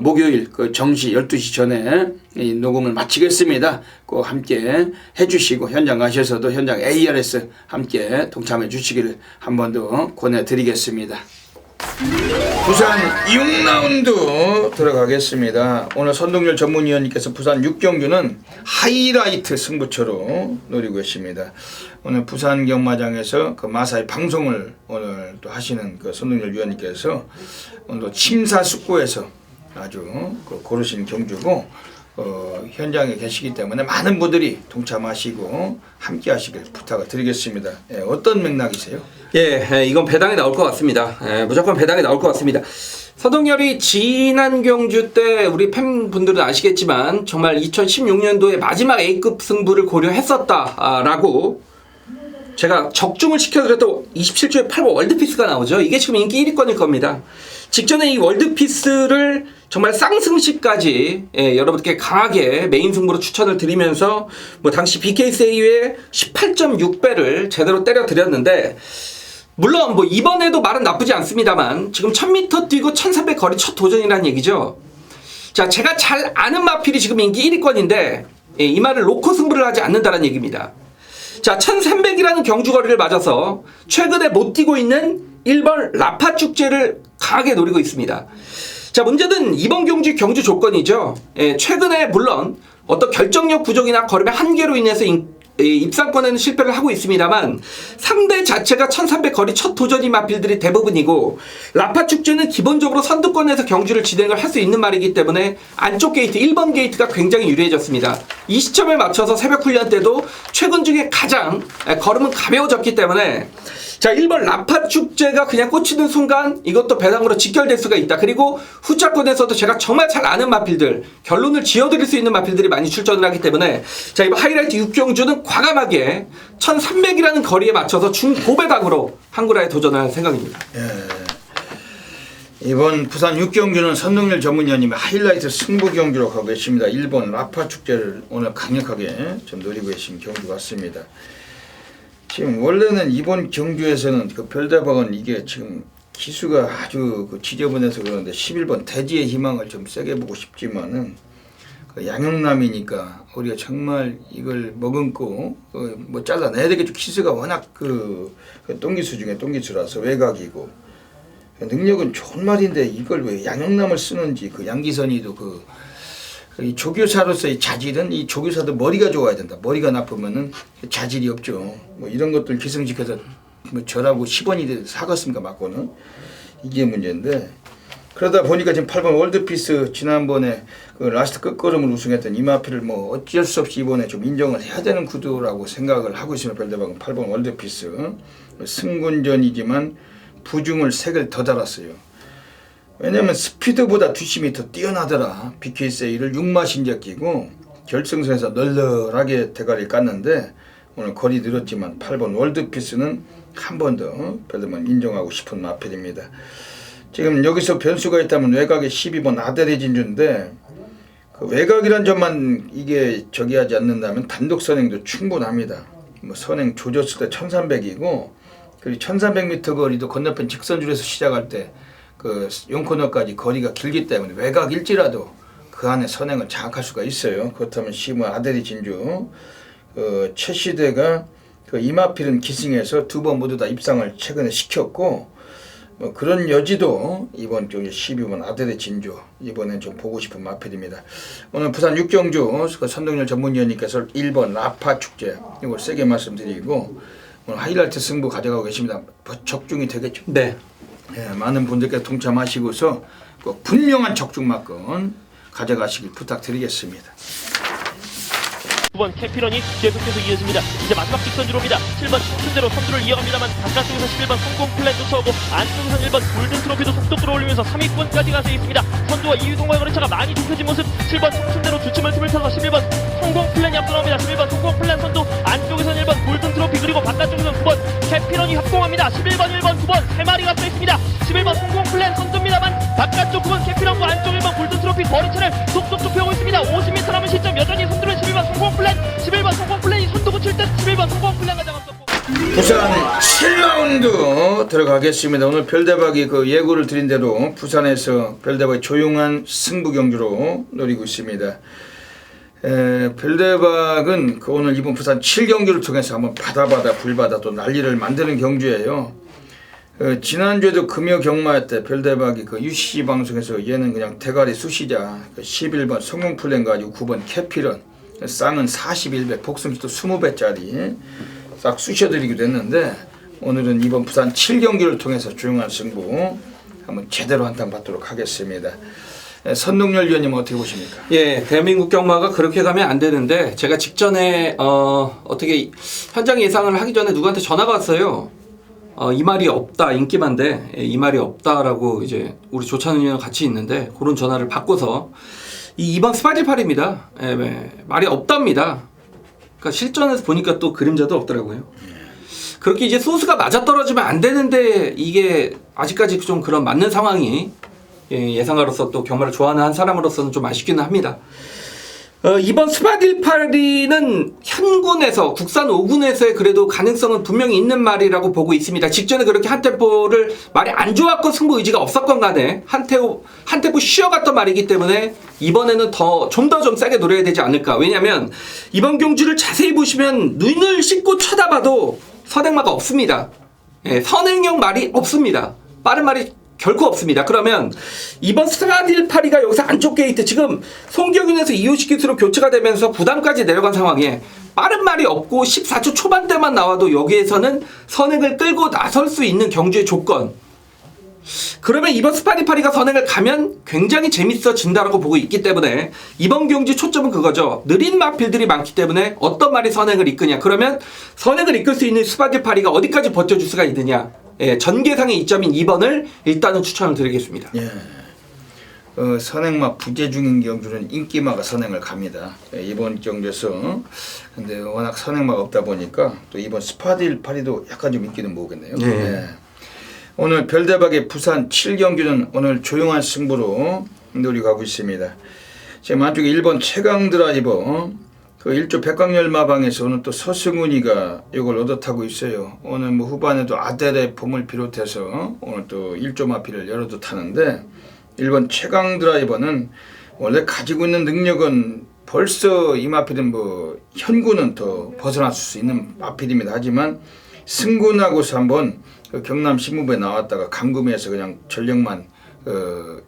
목요일 정시 12시 전에 이 녹음을 마치겠습니다. 꼭 함께 해주시고 현장 가셔서도 현장 ARS 함께 동참해 주시기를 한 번 더 권해드리겠습니다. 부산 6라운드 들어가겠습니다. 오늘 선동열 전문위원님께서 부산 6경주는 하이라이트 승부처로 노리고 계십니다. 오늘 부산 경마장에서 마사의 방송을 오늘 또 하시는 선동열 위원님께서 오늘 심사숙고해서 아주 고르신 경주고 현장에 계시기 때문에 많은 분들이 동참하시고 함께 하시길 부탁을 드리겠습니다. 어떤 맥락이세요? 예, 이건 배당이 나올 것 같습니다. 무조건 배당이 나올 것 같습니다. 서동열이 지난 경주 때 우리 팬분들은 아시겠지만 정말 2016년도에 마지막 A급 승부를 고려했었다라고 제가 적중을 시켜드렸던 27조에 8번 월드피스가 나오죠. 이게 지금 인기 1위권일 겁니다. 직전에 이 월드피스를 정말 쌍승시까지 여러분께 강하게 메인 승부로 추천을 드리면서 뭐 당시 BK세이의 18.6배를 제대로 때려 드렸는데 물론 뭐 이번에도 말은 나쁘지 않습니다만 지금 1000m 뛰고 1300 거리 첫 도전이라는 얘기죠. 자, 제가 잘 아는 마필이 지금 인기 1위권인데 이 말을 놓고 승부를 하지 않는다는 얘기입니다. 자, 1300이라는 경주거리를 맞아서 최근에 못 뛰고 있는 1번 라파 축제를 강하게 노리고 있습니다. 자, 문제는 이번 경주 경주 조건이죠. 최근에 물론 어떤 결정력 부족이나 걸음의 한계로 인해서 입상권에는 실패를 하고 있습니다만 상대 자체가 1300 거리 첫 도전인 마필들이 대부분이고 라파 축제는 기본적으로 선두권에서 경주를 진행을 할 수 있는 말이기 때문에 안쪽 게이트 1번 게이트가 굉장히 유리해졌습니다. 이 시점에 맞춰서 새벽 훈련 때도 최근 중에 가장 걸음은 가벼워졌기 때문에 자, 1번 라파 축제가 그냥 꽂히는 순간 이것도 배당으로 직결될 수가 있다. 그리고 후차권에서도 제가 정말 잘 아는 마필들, 결론을 지어드릴 수 있는 마필들이 많이 출전을 하기 때문에 자, 이번 하이라이트 6경주는 과감하게 1300이라는 거리에 맞춰서 중고배당으로 한구라에 도전할 생각입니다. 이번 부산 6경주는 선동열 전문위원님의 하이라이트 승부 경주로 가고 계십니다. 1번 라파 축제를 오늘 강력하게 좀 노리고 계신 경주 같습니다. 지금 원래는 이번 경주에서는 별대박은 이게 지금 기수가 아주 지저분해서 그러는데 11번 대지의 희망을 좀 세게 보고 싶지만은 양영남이니까 우리가 정말 이걸 머금고 뭐 잘라내야 되겠죠. 기수가 워낙 똥기수 중에 똥기수라서 외곽이고 능력은 좋은 말인데 이걸 왜 양영남을 쓰는지 양기선이도 이 조교사로서의 자질은 이 조교사도 머리가 좋아야 된다. 머리가 나쁘면은 자질이 없죠. 뭐 이런 것들 기승시켜서 뭐 저라고 10원이 사갔습니까 맞고는 이게 문제인데 그러다 보니까 지금 8번 월드피스 지난번에 라스트 끝걸음을 우승했던 이마피를 뭐 어쩔 수 없이 이번에 좀 인정을 해야 되는 구도라고 생각을 하고 있으면 별대박은 8번 월드피스 승군전이지만 부중을 3개를 더 달았어요. 왜냐면 스피드보다 뒷심이 더 뛰어나더라. BK세이를 6마신제 끼고 결승선에서 널널하게 대가리를 깠는데 오늘 거리 늘었지만 8번 월드피스는 한 번 더 별도만 인정하고 싶은 마필입니다. 지금 여기서 변수가 있다면 외곽에 12번 아델의 진주인데 그 외곽이란 점만 이게 저기하지 않는다면 단독 선행도 충분합니다. 뭐 선행 조졌을 때 1300이고 그리고 1300m 거리도 건너편 직선줄에서 시작할 때 그 용코너까지 거리가 길기 때문에 외곽일지라도 그 안에 선행을 장악할 수가 있어요. 그렇다면 12번 아델의 진주 최 시대가 그 이마필은 기승에서 2번 모두 다 입상을 최근에 시켰고 뭐 그런 여지도 이번 경기 12번 아델의 진주 이번엔 좀 보고 싶은 마필입니다. 오늘 부산 육경주 그 선동열 전문위원님께서 1번 라파 축제 이걸 세게 말씀드리고 오늘 하이라이트 승부 가져가고 계십니다. 적중이 되겠죠? 네. 네, 많은 분들께 동참하시고서 그 분명한 적중만큼 가져가시길 부탁드리겠습니다. 9번 캐피런이 계속해서 이어집니다. 이제 마지막 직선주로입니다. 7번 청춘대로 선두를 이어갑니다만 바깥쪽에서 11번 성공플랜 쫓아오고 안쪽에서 1번 골든트로피도 속도 끌어올리면서 3위권까지 가서 있습니다. 선두와 2위 동호회 거리차가 많이 좁혀진 모습. 7번 청춘대로 주춤을 틈을 타서 11번 성공플랜이 앞서 나옵니다. 11번 성공플랜 선두 안쪽에서 1번 골든트로피 그리고 바깥쪽에서 9번 캐피런이 합공합니다. 11번 1번 9번 3마리가 앞서 있습니다. 11번 성공플랜 선두입니다만 바깥쪽 9번 캐피런과 안쪽 1번 골든트로피 거리차를 속속 좁혀오고 있습니다. 50m 남은 시점 여전히 선두는 11번 성공플랜 11번 성공플랜이 선두 붙일 듯 11번 성공플랜 가져갔었고 부산 7라운드 들어가겠습니다. 오늘 별대박이 그 예고를 드린 대로 부산에서 별대박이 조용한 승부 경주로 노리고 있습니다. 별대박은 그 오늘 이번 부산 7경기를 통해서 한번 바다 불바다 또 난리를 만드는 경주예요. 지난주에도 금요 경마 때 별대박이 그 UCC 방송에서 얘는 그냥 대가리 쑤시자 그 11번 성공플랜 가지고 9번 캐피런 쌍은 41배 복승시도 20배짜리 싹 쑤셔드리기도 했는데 오늘은 이번 부산 7경기를 통해서 조용한 승부 한번 제대로 한탕 받도록 하겠습니다. 선동열 위원님 어떻게 보십니까? 예, 대한민국 경마가 그렇게 가면 안 되는데 제가 직전에 어떻게 현장 예상을 하기 전에 누구한테 전화가 왔어요. 이 말이 없다 인기만데 이 말이 없다라고 이제 우리 조찬훈 위원 같이 있는데 그런 전화를 받고서 이 2번 스파디팔입니다. 말이 없답니다. 그러니까 실전에서 보니까 또 그림자도 없더라고요. 그렇게 이제 소수가 맞아떨어지면 안 되는데 이게 아직까지 좀 그런 맞는 상황이 예상가로서 또 경마를 좋아하는 한 사람으로서는 좀 아쉽기는 합니다. 이번 스파딜파리는 현군에서 국산 5군에서의 그래도 가능성은 분명히 있는 말이라고 보고 있습니다. 직전에 그렇게 한 템포를 말이 안 좋았건 승부 의지가 없었건 간에 한 템포 쉬어갔던 말이기 때문에 이번에는 좀 더 세게 노려야 되지 않을까. 왜냐하면 이번 경주를 자세히 보시면 눈을 씻고 쳐다봐도 선행마가 없습니다. 선행형 말이 없습니다. 빠른 말이 결코 없습니다. 그러면 이번 스파딜파리가 여기서 안쪽 게이트 지금 송경윤에서 이호식 기수로 교체가 되면서 부담까지 내려간 상황에 빠른 말이 없고 14초 초반대만 나와도 여기에서는 선행을 끌고 나설 수 있는 경주의 조건. 그러면 이번 스파딜파리가 선행을 가면 굉장히 재밌어진다라고 보고 있기 때문에 이번 경주 초점은 그거죠. 느린 마필들이 많기 때문에 어떤 말이 선행을 이끄냐. 그러면 선행을 이끌 수 있는 스파딜파리가 어디까지 버텨줄 수가 있느냐. 전개상의 이점인 2번을 일단은 추천을 드리겠습니다. 예. 선행마 부재 중인 경주는 인기마가 선행을 갑니다. 이번 경주에서 근데 워낙 선행마가 없다 보니까 또 이번 스파딜파리도 약간 좀 인기는 모으겠네요. 예. 오늘 별대박의 부산 7경기는 오늘 조용한 승부로 노리고 가고 있습니다. 지금 안쪽에 1번 최강 드라이버 그 1조 백광열마방에서 오늘 또 서승훈이가 이걸 얻어 타고 있어요. 오늘 뭐 후반에도 아델의 봄을 비롯해서 오늘 또 1조 마피를 열어도 타는데 1번 최강 드라이버는 원래 가지고 있는 능력은 벌써 이 마필은 뭐 현구는 더 벗어날 수 있는 마필입니다. 하지만 승군하고서 한번 그 경남 신무부에 나왔다가 감금해서 그냥 전력만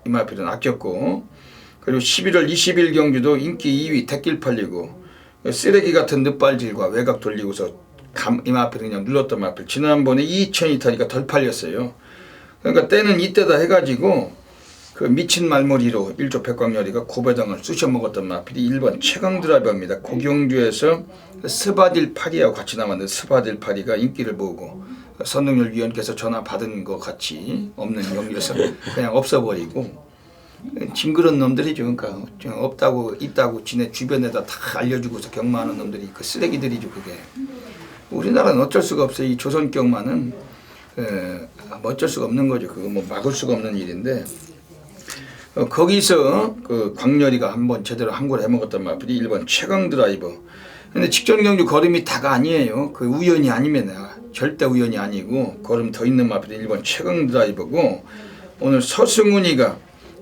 이 마필은 아꼈고 그리고 11월 20일 경주도 인기 2위 택길 팔리고 쓰레기 같은 늦발질과 외곽 돌리고서 이마필을 그냥 눌렀던 마필 지난번에 2,000이 타니까 덜 팔렸어요. 그러니까 때는 이때다 해가지고 그 미친 말머리로 1조 백광열이가 고배당을 쑤셔 먹었던 마필이 1번 최강 드라이버입니다. 고경주에서 스바딜 파리하고 같이 나왔는데 스바딜 파리가 인기를 보고 선동열 위원께서 전화 받은 것 같이 없는 경기에서 그냥 없어버리고 징그런 놈들이죠. 그러니까 없다고 있다고 지네 주변에다 다 알려주고서 경마하는 놈들이 그 쓰레기들이죠. 그게 우리나라는 어쩔 수가 없어요. 이 조선 경마는 뭐 어쩔 수가 없는 거죠. 그거 뭐 막을 수가 없는 일인데 거기서 그 광렬이가 한번 제대로 항고를 해먹었던 마필이 1번 최강 드라이버. 근데 직전 경주 걸음이 다가 아니에요. 그 우연이 아니면 절대 우연이 아니고 걸음 더 있는 마필이 1번 최강 드라이버고 오늘 서승훈이가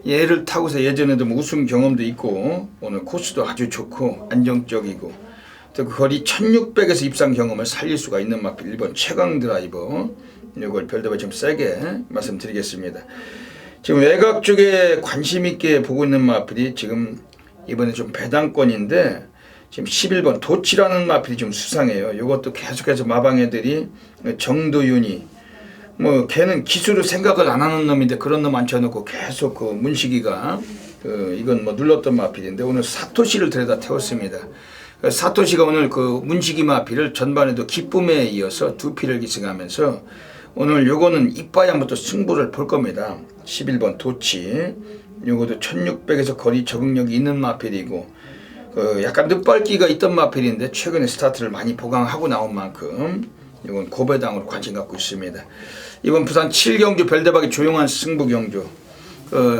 얘를 타고서 예전에도 뭐 우승 경험도 있고 오늘 코스도 아주 좋고 안정적이고 또 그 거리 1600에서 입상 경험을 살릴 수가 있는 마필 1번 최강 드라이버. 이걸 별도로 좀 세게 말씀드리겠습니다. 지금 외곽 쪽에 관심 있게 보고 있는 마필이 지금 이번에 좀 배당권인데 지금 11번 도치라는 마필이 좀 수상해요. 이것도 계속해서 마방애들이 정도윤이 뭐 걔는 기술을 생각을 안 하는 놈인데 그런 놈 앉혀놓고 계속 그 문식이가 이건 뭐 눌렀던 마필인데 오늘 사토시를 들여다 태웠습니다. 사토시가 오늘 그 문식이 마필을 전반에도 기쁨에 이어서 2피를 기승하면서 오늘 요거는 이빠야부터 승부를 볼 겁니다. 11번 도치 요것도 1600에서 거리 적응력이 있는 마필이고 약간 늦발기가 있던 마필인데 최근에 스타트를 많이 보강하고 나온 만큼 이건 고배당으로 관심 갖고 있습니다. 이번 부산 7경주 별대박이 조용한 승부 경주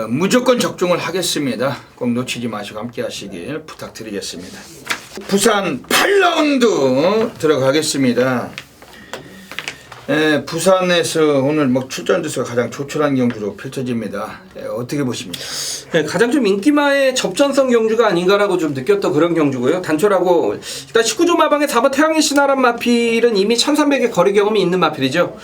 무조건 적중을 하겠습니다. 꼭 놓치지 마시고 함께 하시길 부탁드리겠습니다. 부산 8라운드 들어가겠습니다. 부산에서 오늘 뭐 출전 주수가 가장 조촐한 경주로 펼쳐집니다. 어떻게 보십니까? 네, 가장 좀 인기마의 접전성 경주가 아닌가라고 좀 느꼈던 그런 경주고요. 단촐하고 일단 19조 마방의 4번 태양의 신하란 마필은 이미 1300의 거리 경험이 있는 마필이죠.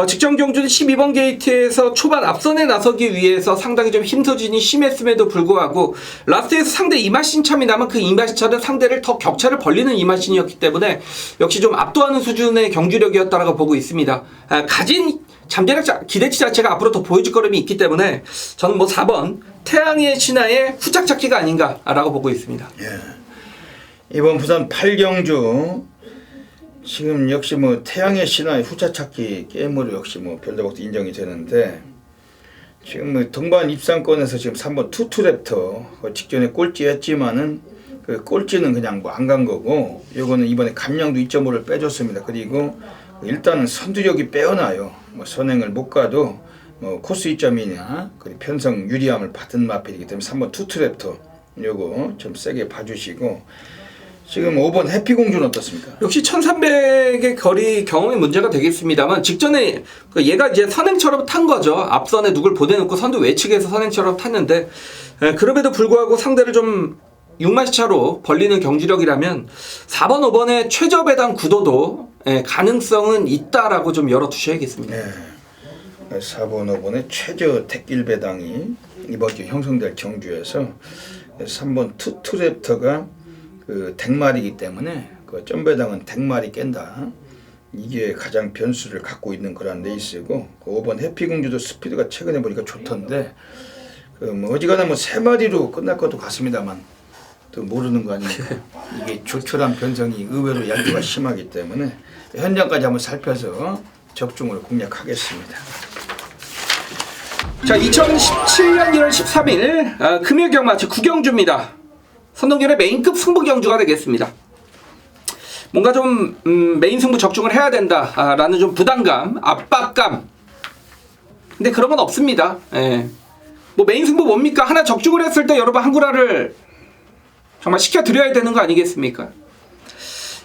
직전 경주는 12번 게이트에서 초반 앞선에 나서기 위해서 상당히 좀 힘소진이 심했음에도 불구하고 라스트에서 상대 이마신참이 나면 그 이마신참은 상대를 더 격차를 벌리는 이마신이었기 때문에 역시 좀 압도하는 수준의 경주력이었다라고 보고 있습니다. 가진 잠재력 기대치 자체가 앞으로 더 보여줄 거름이 있기 때문에 저는 뭐 4번 태양의 신하의 후착 찾기가 아닌가라고 보고 있습니다. 예. 이번 부산 8경주 지금 역시 뭐 태양의 신화의 후차찾기 게임으로 역시 뭐 별대박도 인정이 되는데 지금 뭐 동반 입상권에서 지금 3번 투투랩터 직전에 꼴찌했지만은 그 꼴찌는 그냥 뭐 안 간 거고 요거는 이번에 감량도 2.5를 빼줬습니다. 그리고 일단은 선두력이 빼어나요. 뭐 선행을 못 가도 뭐 코스 2점이냐 그리고 편성 유리함을 받은 마필이기 때문에 3번 투투랩터 요거 좀 세게 봐주시고 지금 5번 해피공주는 어떻습니까? 역시 1300의 거리 경험이 문제가 되겠습니다만 직전에 얘가 이제 선행처럼 탄 거죠. 앞선에 누굴 보내놓고 선두 외측에서 선행처럼 탔는데 그럼에도 불구하고 상대를 좀 6마시 차로 벌리는 경주력이라면 4번 5번의 최저 배당 구도도 가능성은 있다라고 좀 열어두셔야겠습니다. 네. 4번 5번의 최저 택길 배당이 이번 주 형성될 경주에서 3번 투투랩터가 그 덱말이기 때문에 그 점배당은 덱말이 깬다. 이게 가장 변수를 갖고 있는 그런 레이스고 그 5번 해피공주도 스피드가 최근에 보니까 좋던데 그 뭐 어지간하면 뭐 3마리로 끝날 것도 같습니다만 또 모르는 거 아닙니까? 이게 조촐한 변성이 의외로 얄조가 심하기 때문에 현장까지 한번 살펴서 적중을 공략하겠습니다. 자, 2017년 1월 13일 금요 경마 제9경주입니다. 선동열의 메인급 승부 경주가 되겠습니다. 뭔가 좀 메인 승부 적중을 해야 된다라는 좀 부담감, 압박감. 근데 그런 건 없습니다. 예. 뭐 메인 승부 뭡니까? 하나 적중을 했을 때 여러분 한구라를 정말 시켜드려야 되는 거 아니겠습니까?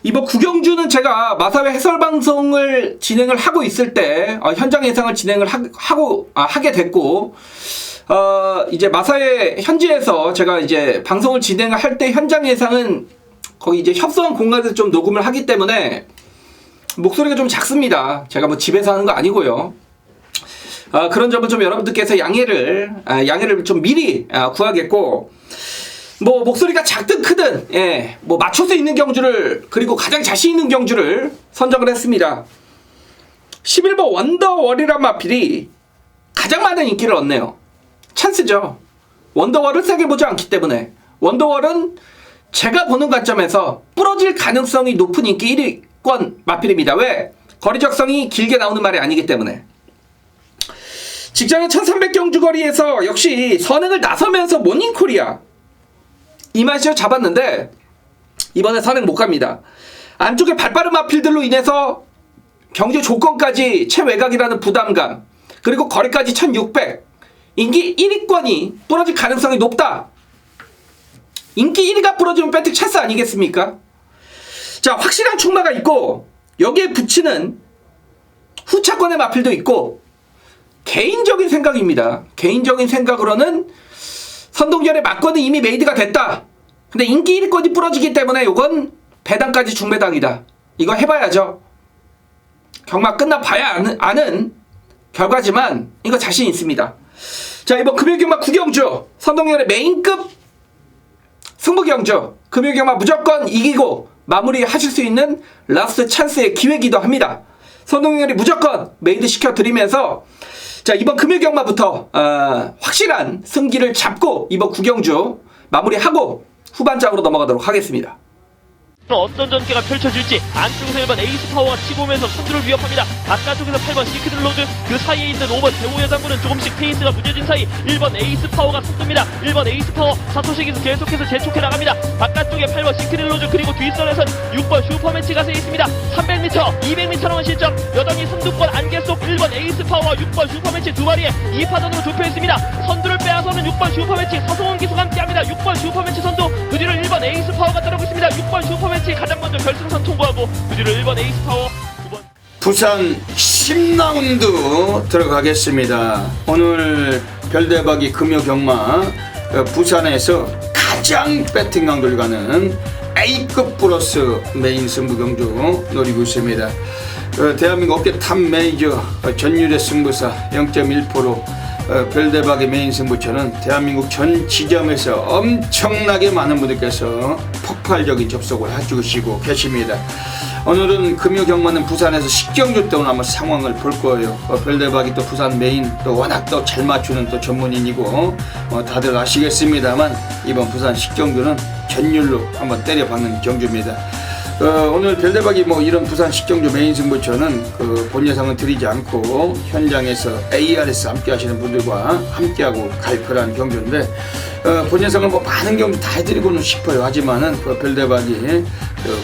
이번 9경주는 제가 마사회 해설 방송을 진행을 하고 있을 때 현장 예상을 진행을 하게 됐고 이제 마사회 현지에서 제가 이제 방송을 진행을 할 때 현장 예상은 거기 이제 협소한 공간에서 좀 녹음을 하기 때문에 목소리가 좀 작습니다. 제가 뭐 집에서 하는 거 아니고요. 그런 점은 좀 여러분들께서 양해를 좀 미리 구하겠고, 뭐 목소리가 작든 크든 뭐 맞출 수 있는 경주를, 그리고 가장 자신 있는 경주를 선정을 했습니다. 11번 원더월이란 마필이 가장 많은 인기를 얻네요. 찬스죠. 원더월을 세게 보지 않기 때문에. 원더월은 제가 보는 관점에서 부러질 가능성이 높은 인기 1위권 마필입니다. 왜? 거리 적성이 길게 나오는 말이 아니기 때문에. 직장의 1300경주 거리에서 역시 선행을 나서면서 모닝코리아 이만시어 잡았는데 이번에 선행 못 갑니다. 안쪽에 발빠른 마필들로 인해서 경주 조건까지 최외곽이라는 부담감, 그리고 거리까지 1600, 인기 1위권이 부러질 가능성이 높다. 인기 1위가 부러지면 배팅 찬스 아니겠습니까? 자, 확실한 충마가 있고 여기에 붙이는 후차권의 마필도 있고, 개인적인 생각입니다. 개인적인 생각으로는 선동열의 막권은 이미 메이드가 됐다. 근데 인기 1위권이 부러지기 때문에 이건 배당까지 중배당이다. 이거 해봐야죠. 경마 끝나봐야 아는 결과지만 이거 자신 있습니다. 자, 이번 금요경마 구경주 선동열의 메인급 승부경주, 금요경마 무조건 이기고 마무리하실 수 있는 라스트 찬스의 기회이기도 합니다. 선동열이 무조건 메이드 시켜드리면서 자, 이번 금요경마부터 확실한 승기를 잡고 이번 구경주 마무리하고 후반장으로 넘어가도록 하겠습니다. 어떤 전개가 펼쳐질지 안쪽에서 1번 에이스 파워가 치고 오면서 선두를 위협합니다. 바깥쪽에서 8번 시크릿 로드, 그 사이에 있는 5번 대우 여장군은 조금씩 페이스가 무뎌진 사이 1번 에이스 파워가 선두입니다. 1번 에이스 파워 사토식에서 계속해서 재촉해 나갑니다. 바깥쪽에 8번 시크릿 로드, 그리고 뒷선에선 6번 슈퍼매치가 서 있습니다. 300m, 200m 남은 실점, 여전히 선두권 안개 속 1번 에이스 파워와 6번 슈퍼매치 두 마리에 2파전으로 좁혀 있습니다. 선두를 빼앗아서는 6번 슈퍼매치 서성원 기수가 함께합니다. 6번 슈퍼매치 선두, 그 뒤를 1번 에이스 파워가 따르고 있습니다. 6번 슈퍼매치 가장 먼저 결승선 통과하고 그 뒤를 1번 에이스 파워, 9번 부산 10라운드 들어가겠습니다. 오늘 별대박이 금요경마 부산에서 가장 배팅 강도를 가는 A급 플러스 메인 승부 경주 노리고 있습니다. 대한민국 업계 탑 메이저 전율의 승부사 0.1%, 별대박의 메인 승부처는 대한민국 전 지점에서 엄청나게 많은 분들께서 폭발적인 접속을 해주시고 계십니다. 오늘은 금요경마는 부산에서 식경주 때 오늘 한번 상황을 볼 거예요. 별대박이 또 부산 메인 또 워낙 또 잘 맞추는 또 전문인이고 다들 아시겠습니다만 이번 부산 식경주는 전율로 한번 때려박는 경주입니다. 오늘 별대박이 이런 부산 식경주 메인 승부처는 본 예상은 드리지 않고 현장에서 ARS 함께 하시는 분들과 함께하고 갈 그런 경주인데 본 예상은 많은 경주 다 해드리고는 싶어요. 하지만은 별대박이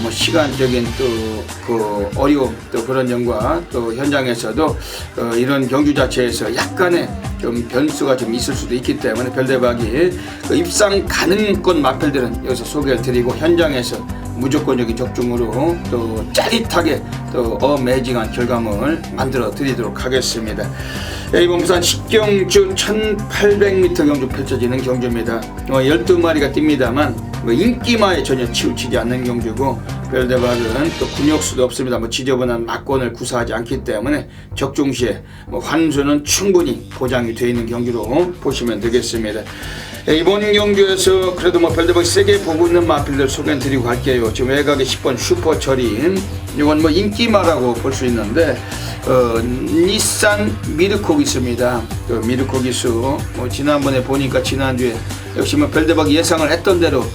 시간적인 또 어려움 또 그런 점과 또 현장에서도 이런 경주 자체에서 약간의 좀 변수가 좀 있을 수도 있기 때문에 별대박이 입상 가능권 마필들은 여기서 소개를 드리고 현장에서 무조건적인 적중으로 또 짜릿하게 또 어메이징한 결과물을 만들어 드리도록 하겠습니다. 이번 부산 식경주 1800m 경주 펼쳐지는 경주입니다. 12마리가 뜁니다만 인기마에 전혀 치우치지 않는 경주고, 별대박은 또 군역수도 없습니다. 지저분한 막권을 구사하지 않기 때문에 적중 시에 환수는 충분히 보장이 되어 있는 경주로 보시면 되겠습니다. 이번 경주에서 그래도 별대박이 세게 보고 있는 마필들 소개해드리고 갈게요. 지금 외곽에 10번 슈퍼철인, 이건 인기마라고 볼 수 있는데 닛산 미르콕 있습니다. 미르콕 기수 지난번에 보니까 지난주에 역시 별대박이 예상을 했던 대로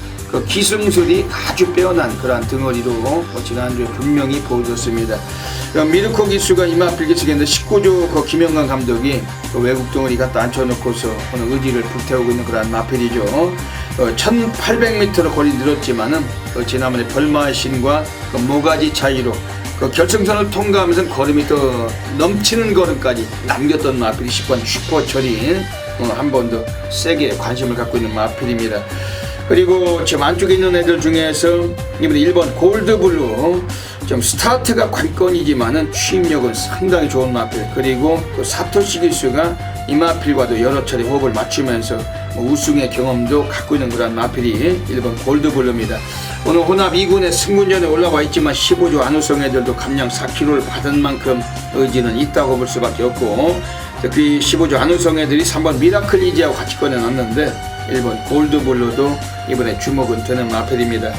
기승술이 아주 빼어난 그러한 등어리로 지난주에 분명히 보여줬습니다. 미르코 기수가 이마필 기수인데 19조 김영관 감독이 외국 등어리 갖다 앉혀놓고서 오늘 의지를 불태우고 있는 그러한 마필이죠. 1800m로 거리 늘었지만은 지난번에 벌마의 신과 모가지 차이로 결승선을 통과하면서 걸음이 더 넘치는 걸음까지 남겼던 마필이 10번 슈퍼철인 한 번 더 세게 관심을 갖고 있는 마필입니다. 그리고 지금 안쪽에 있는 애들 중에서 이번에 1번 골드블루 좀 스타트가 관건이지만은 취임력은 상당히 좋은 마필, 그리고 사토시 기수가 이 마필과도 여러 차례 호흡을 맞추면서 우승의 경험도 갖고 있는 그런 마필이 1번 골드블루입니다. 오늘 혼합 2군에 승군전에 올라와 있지만 15조 안우성 애들도 감량 4kg를 받은 만큼 의지는 있다고 볼 수밖에 없고, 특히 15조 안우성 애들이 3번 미라클 이지하고 같이 꺼내놨는데 1번 골드블루도 이번에 주목은 되는 마필입니다.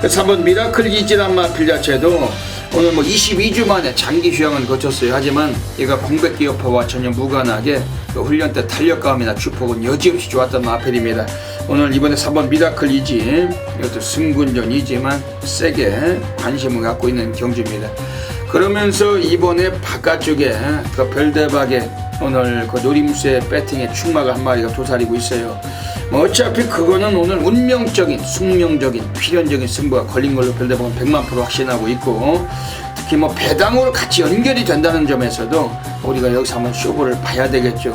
3번 미라클 이지란 마필 자체도 오늘 22주 만에 장기 휴양은 거쳤어요. 하지만 얘가 공백기 여파와 전혀 무관하게 훈련 때 탄력감이나 주폭은 여지없이 좋았던 마필입니다. 오늘 이번에 3번 미라클 이지, 이것도 승군전이지만 세게 관심을 갖고 있는 경주입니다. 그러면서 이번에 바깥쪽에 별대박의 오늘 그 노림수의 배팅에 충마가 한 마리가 도사리고 있어요. 뭐 어차피 그거는 오늘 운명적인, 숙명적인, 필연적인 승부가 걸린 걸로 별대방은 100만% 확신하고 있고, 특히 뭐 배당으로 같이 연결이 된다는 점에서도 우리가 여기서 한번 쇼부를 봐야 되겠죠.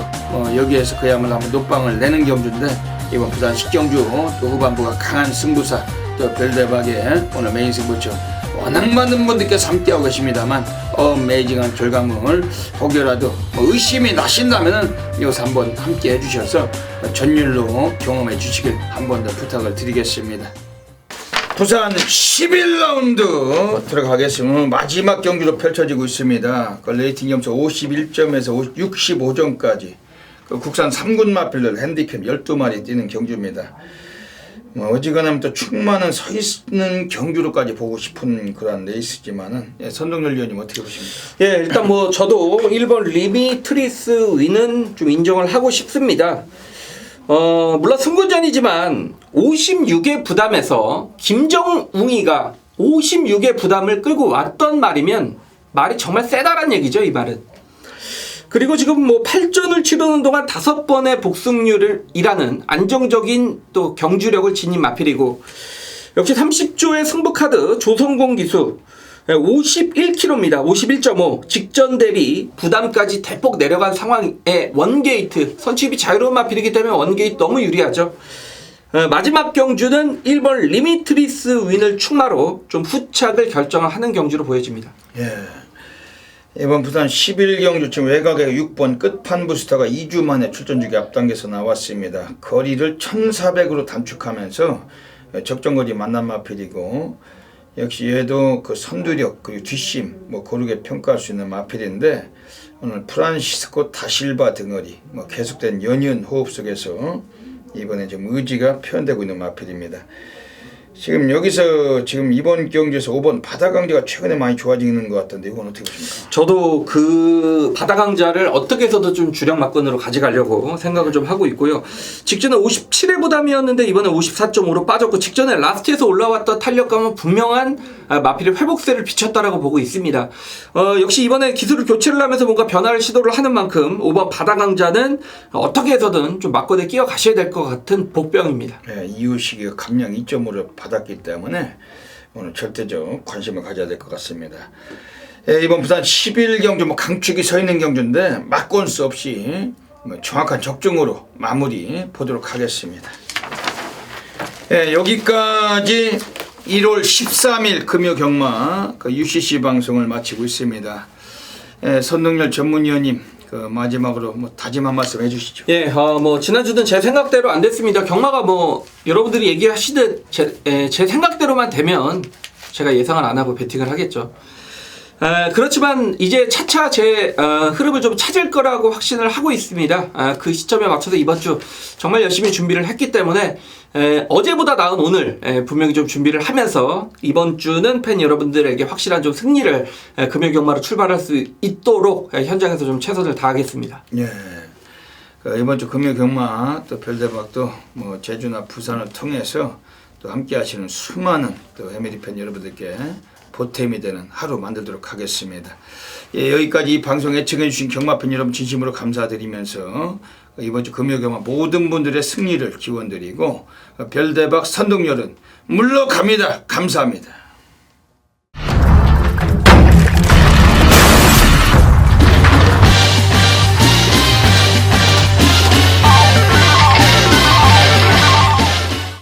여기에서 그야말로 한번 노빵을 내는 경주인데, 이번 부산 식경주 또 후반부가 강한 승부사 또 별대박의 오늘 메인 승부처 워낙 많은 분들께서 함께하고 계십니다만 어메이징한 결과물 혹여라도 의심이 나신다면 여기서 한번 함께 해주셔서 전율로 경험해 주시길 한 번 더 부탁을 드리겠습니다. 부산 11라운드 들어가겠습니다. 마지막 경기로 펼쳐지고 있습니다. 그 레이팅 점수 51점에서 65점까지 그 국산 3군 마필들 핸디캡 12마리 뛰는 경주입니다. 어지간하면 또 충만한 서 있는 경주로까지 보고 싶은 그런 레이스지만은, 예, 선동열 위원님 어떻게 보십니까? 예, 일단 뭐 저도 1번 리미트리스 위는 좀 인정을 하고 싶습니다. 물론 승부전이지만 56의 부담에서 김정웅이가 56의 부담을 끌고 왔던 말이면 말이 정말 세다란 얘기죠, 이 말은. 그리고 지금 뭐 8전을 치르는 동안 5번의 복승률이라는 안정적인 또 경주력을 지닌 마필이고, 역시 30조의 승부카드 조성공 기수 51kg입니다. 51.5 직전 대비 부담까지 대폭 내려간 상황에 원게이트 선취입이 자유로운 마필이기 때문에 원게이트 너무 유리하죠. 마지막 경주는 1번 리미트리스 윈을 충마로 좀 후착을 결정하는 경주로 보여집니다. 예. 이번 부산 11경주 지금 외곽에 6번 끝판 부스터가 2주 만에 출전주기 앞당겨서 나왔습니다. 거리를 1400으로 단축하면서 적정거리 만난 마필이고, 역시 얘도 그 선두력 그리고 뒷심 뭐 고르게 평가할 수 있는 마필인데, 오늘 프란시스코 다실바 등어리 뭐 계속된 연이은 호흡 속에서 이번에 좀 의지가 표현되고 있는 마필입니다. 지금 여기서 지금 이번 경기에서 5번 바다강자가 최근에 많이 좋아지는 것 같던데 이건 어떻게 보십니까? 저도 그 바다강자를 어떻게 해서든 좀 주력 막건으로 가져가려고 생각을 좀 하고 있고요. 직전에 57의 부담이었는데 이번에 54.5로 빠졌고, 직전에 라스트에서 올라왔던 탄력감은 분명한 마필의 회복세를 비쳤다라고 보고 있습니다. 역시 이번에 기술을 교체를 하면서 뭔가 변화를 시도를 하는 만큼 5번 바다강자는 어떻게 해서든 좀 막건에 끼어 가셔야 될 것 같은 복병입니다. 네, 이유식이 감량 2.5를 받았기 때문에 오늘 절대적 관심을 가져야 될 것 같습니다. 예, 이번 부산 11경주 뭐 강축이 서 있는 경주인데 막건 수 없이 뭐 정확한 적중으로 마무리 보도록 하겠습니다. 예, 여기까지 1월 13일 금요 경마 그 UCC 방송을 마치고 있습니다. 예, 선동열 전문위원님 그 마지막으로 뭐 다짐 한 말씀 해주시죠. 예, 뭐 지난주는 제 생각대로 안 됐습니다. 경마가 뭐 여러분들이 얘기하시듯 제 생각대로만 되면 제가 예상을 안 하고 배팅을 하겠죠. 그렇지만 이제 차차 제 흐름을 좀 찾을 거라고 확신을 하고 있습니다. 그 시점에 맞춰서 이번 주 정말 열심히 준비를 했기 때문에 어제보다 나은 오늘 분명히 좀 준비를 하면서 이번 주는 팬 여러분들에게 확실한 좀 승리를 금요 경마로 출발할 수 있도록 현장에서 좀 최선을 다하겠습니다. 예. 그 이번 주 금요 경마 또 별대박도 뭐 제주나 부산을 통해서 또 함께 하시는 수많은 또 해미리 팬 여러분들께 보탬이 되는 하루 만들도록 하겠습니다. 예, 여기까지 이 방송 애청해 주신 경마팬 여러분 진심으로 감사드리면서 이번 주 금요 경마 모든 분들의 승리를 기원드리고 별대박 선동열은 물러갑니다. 감사합니다.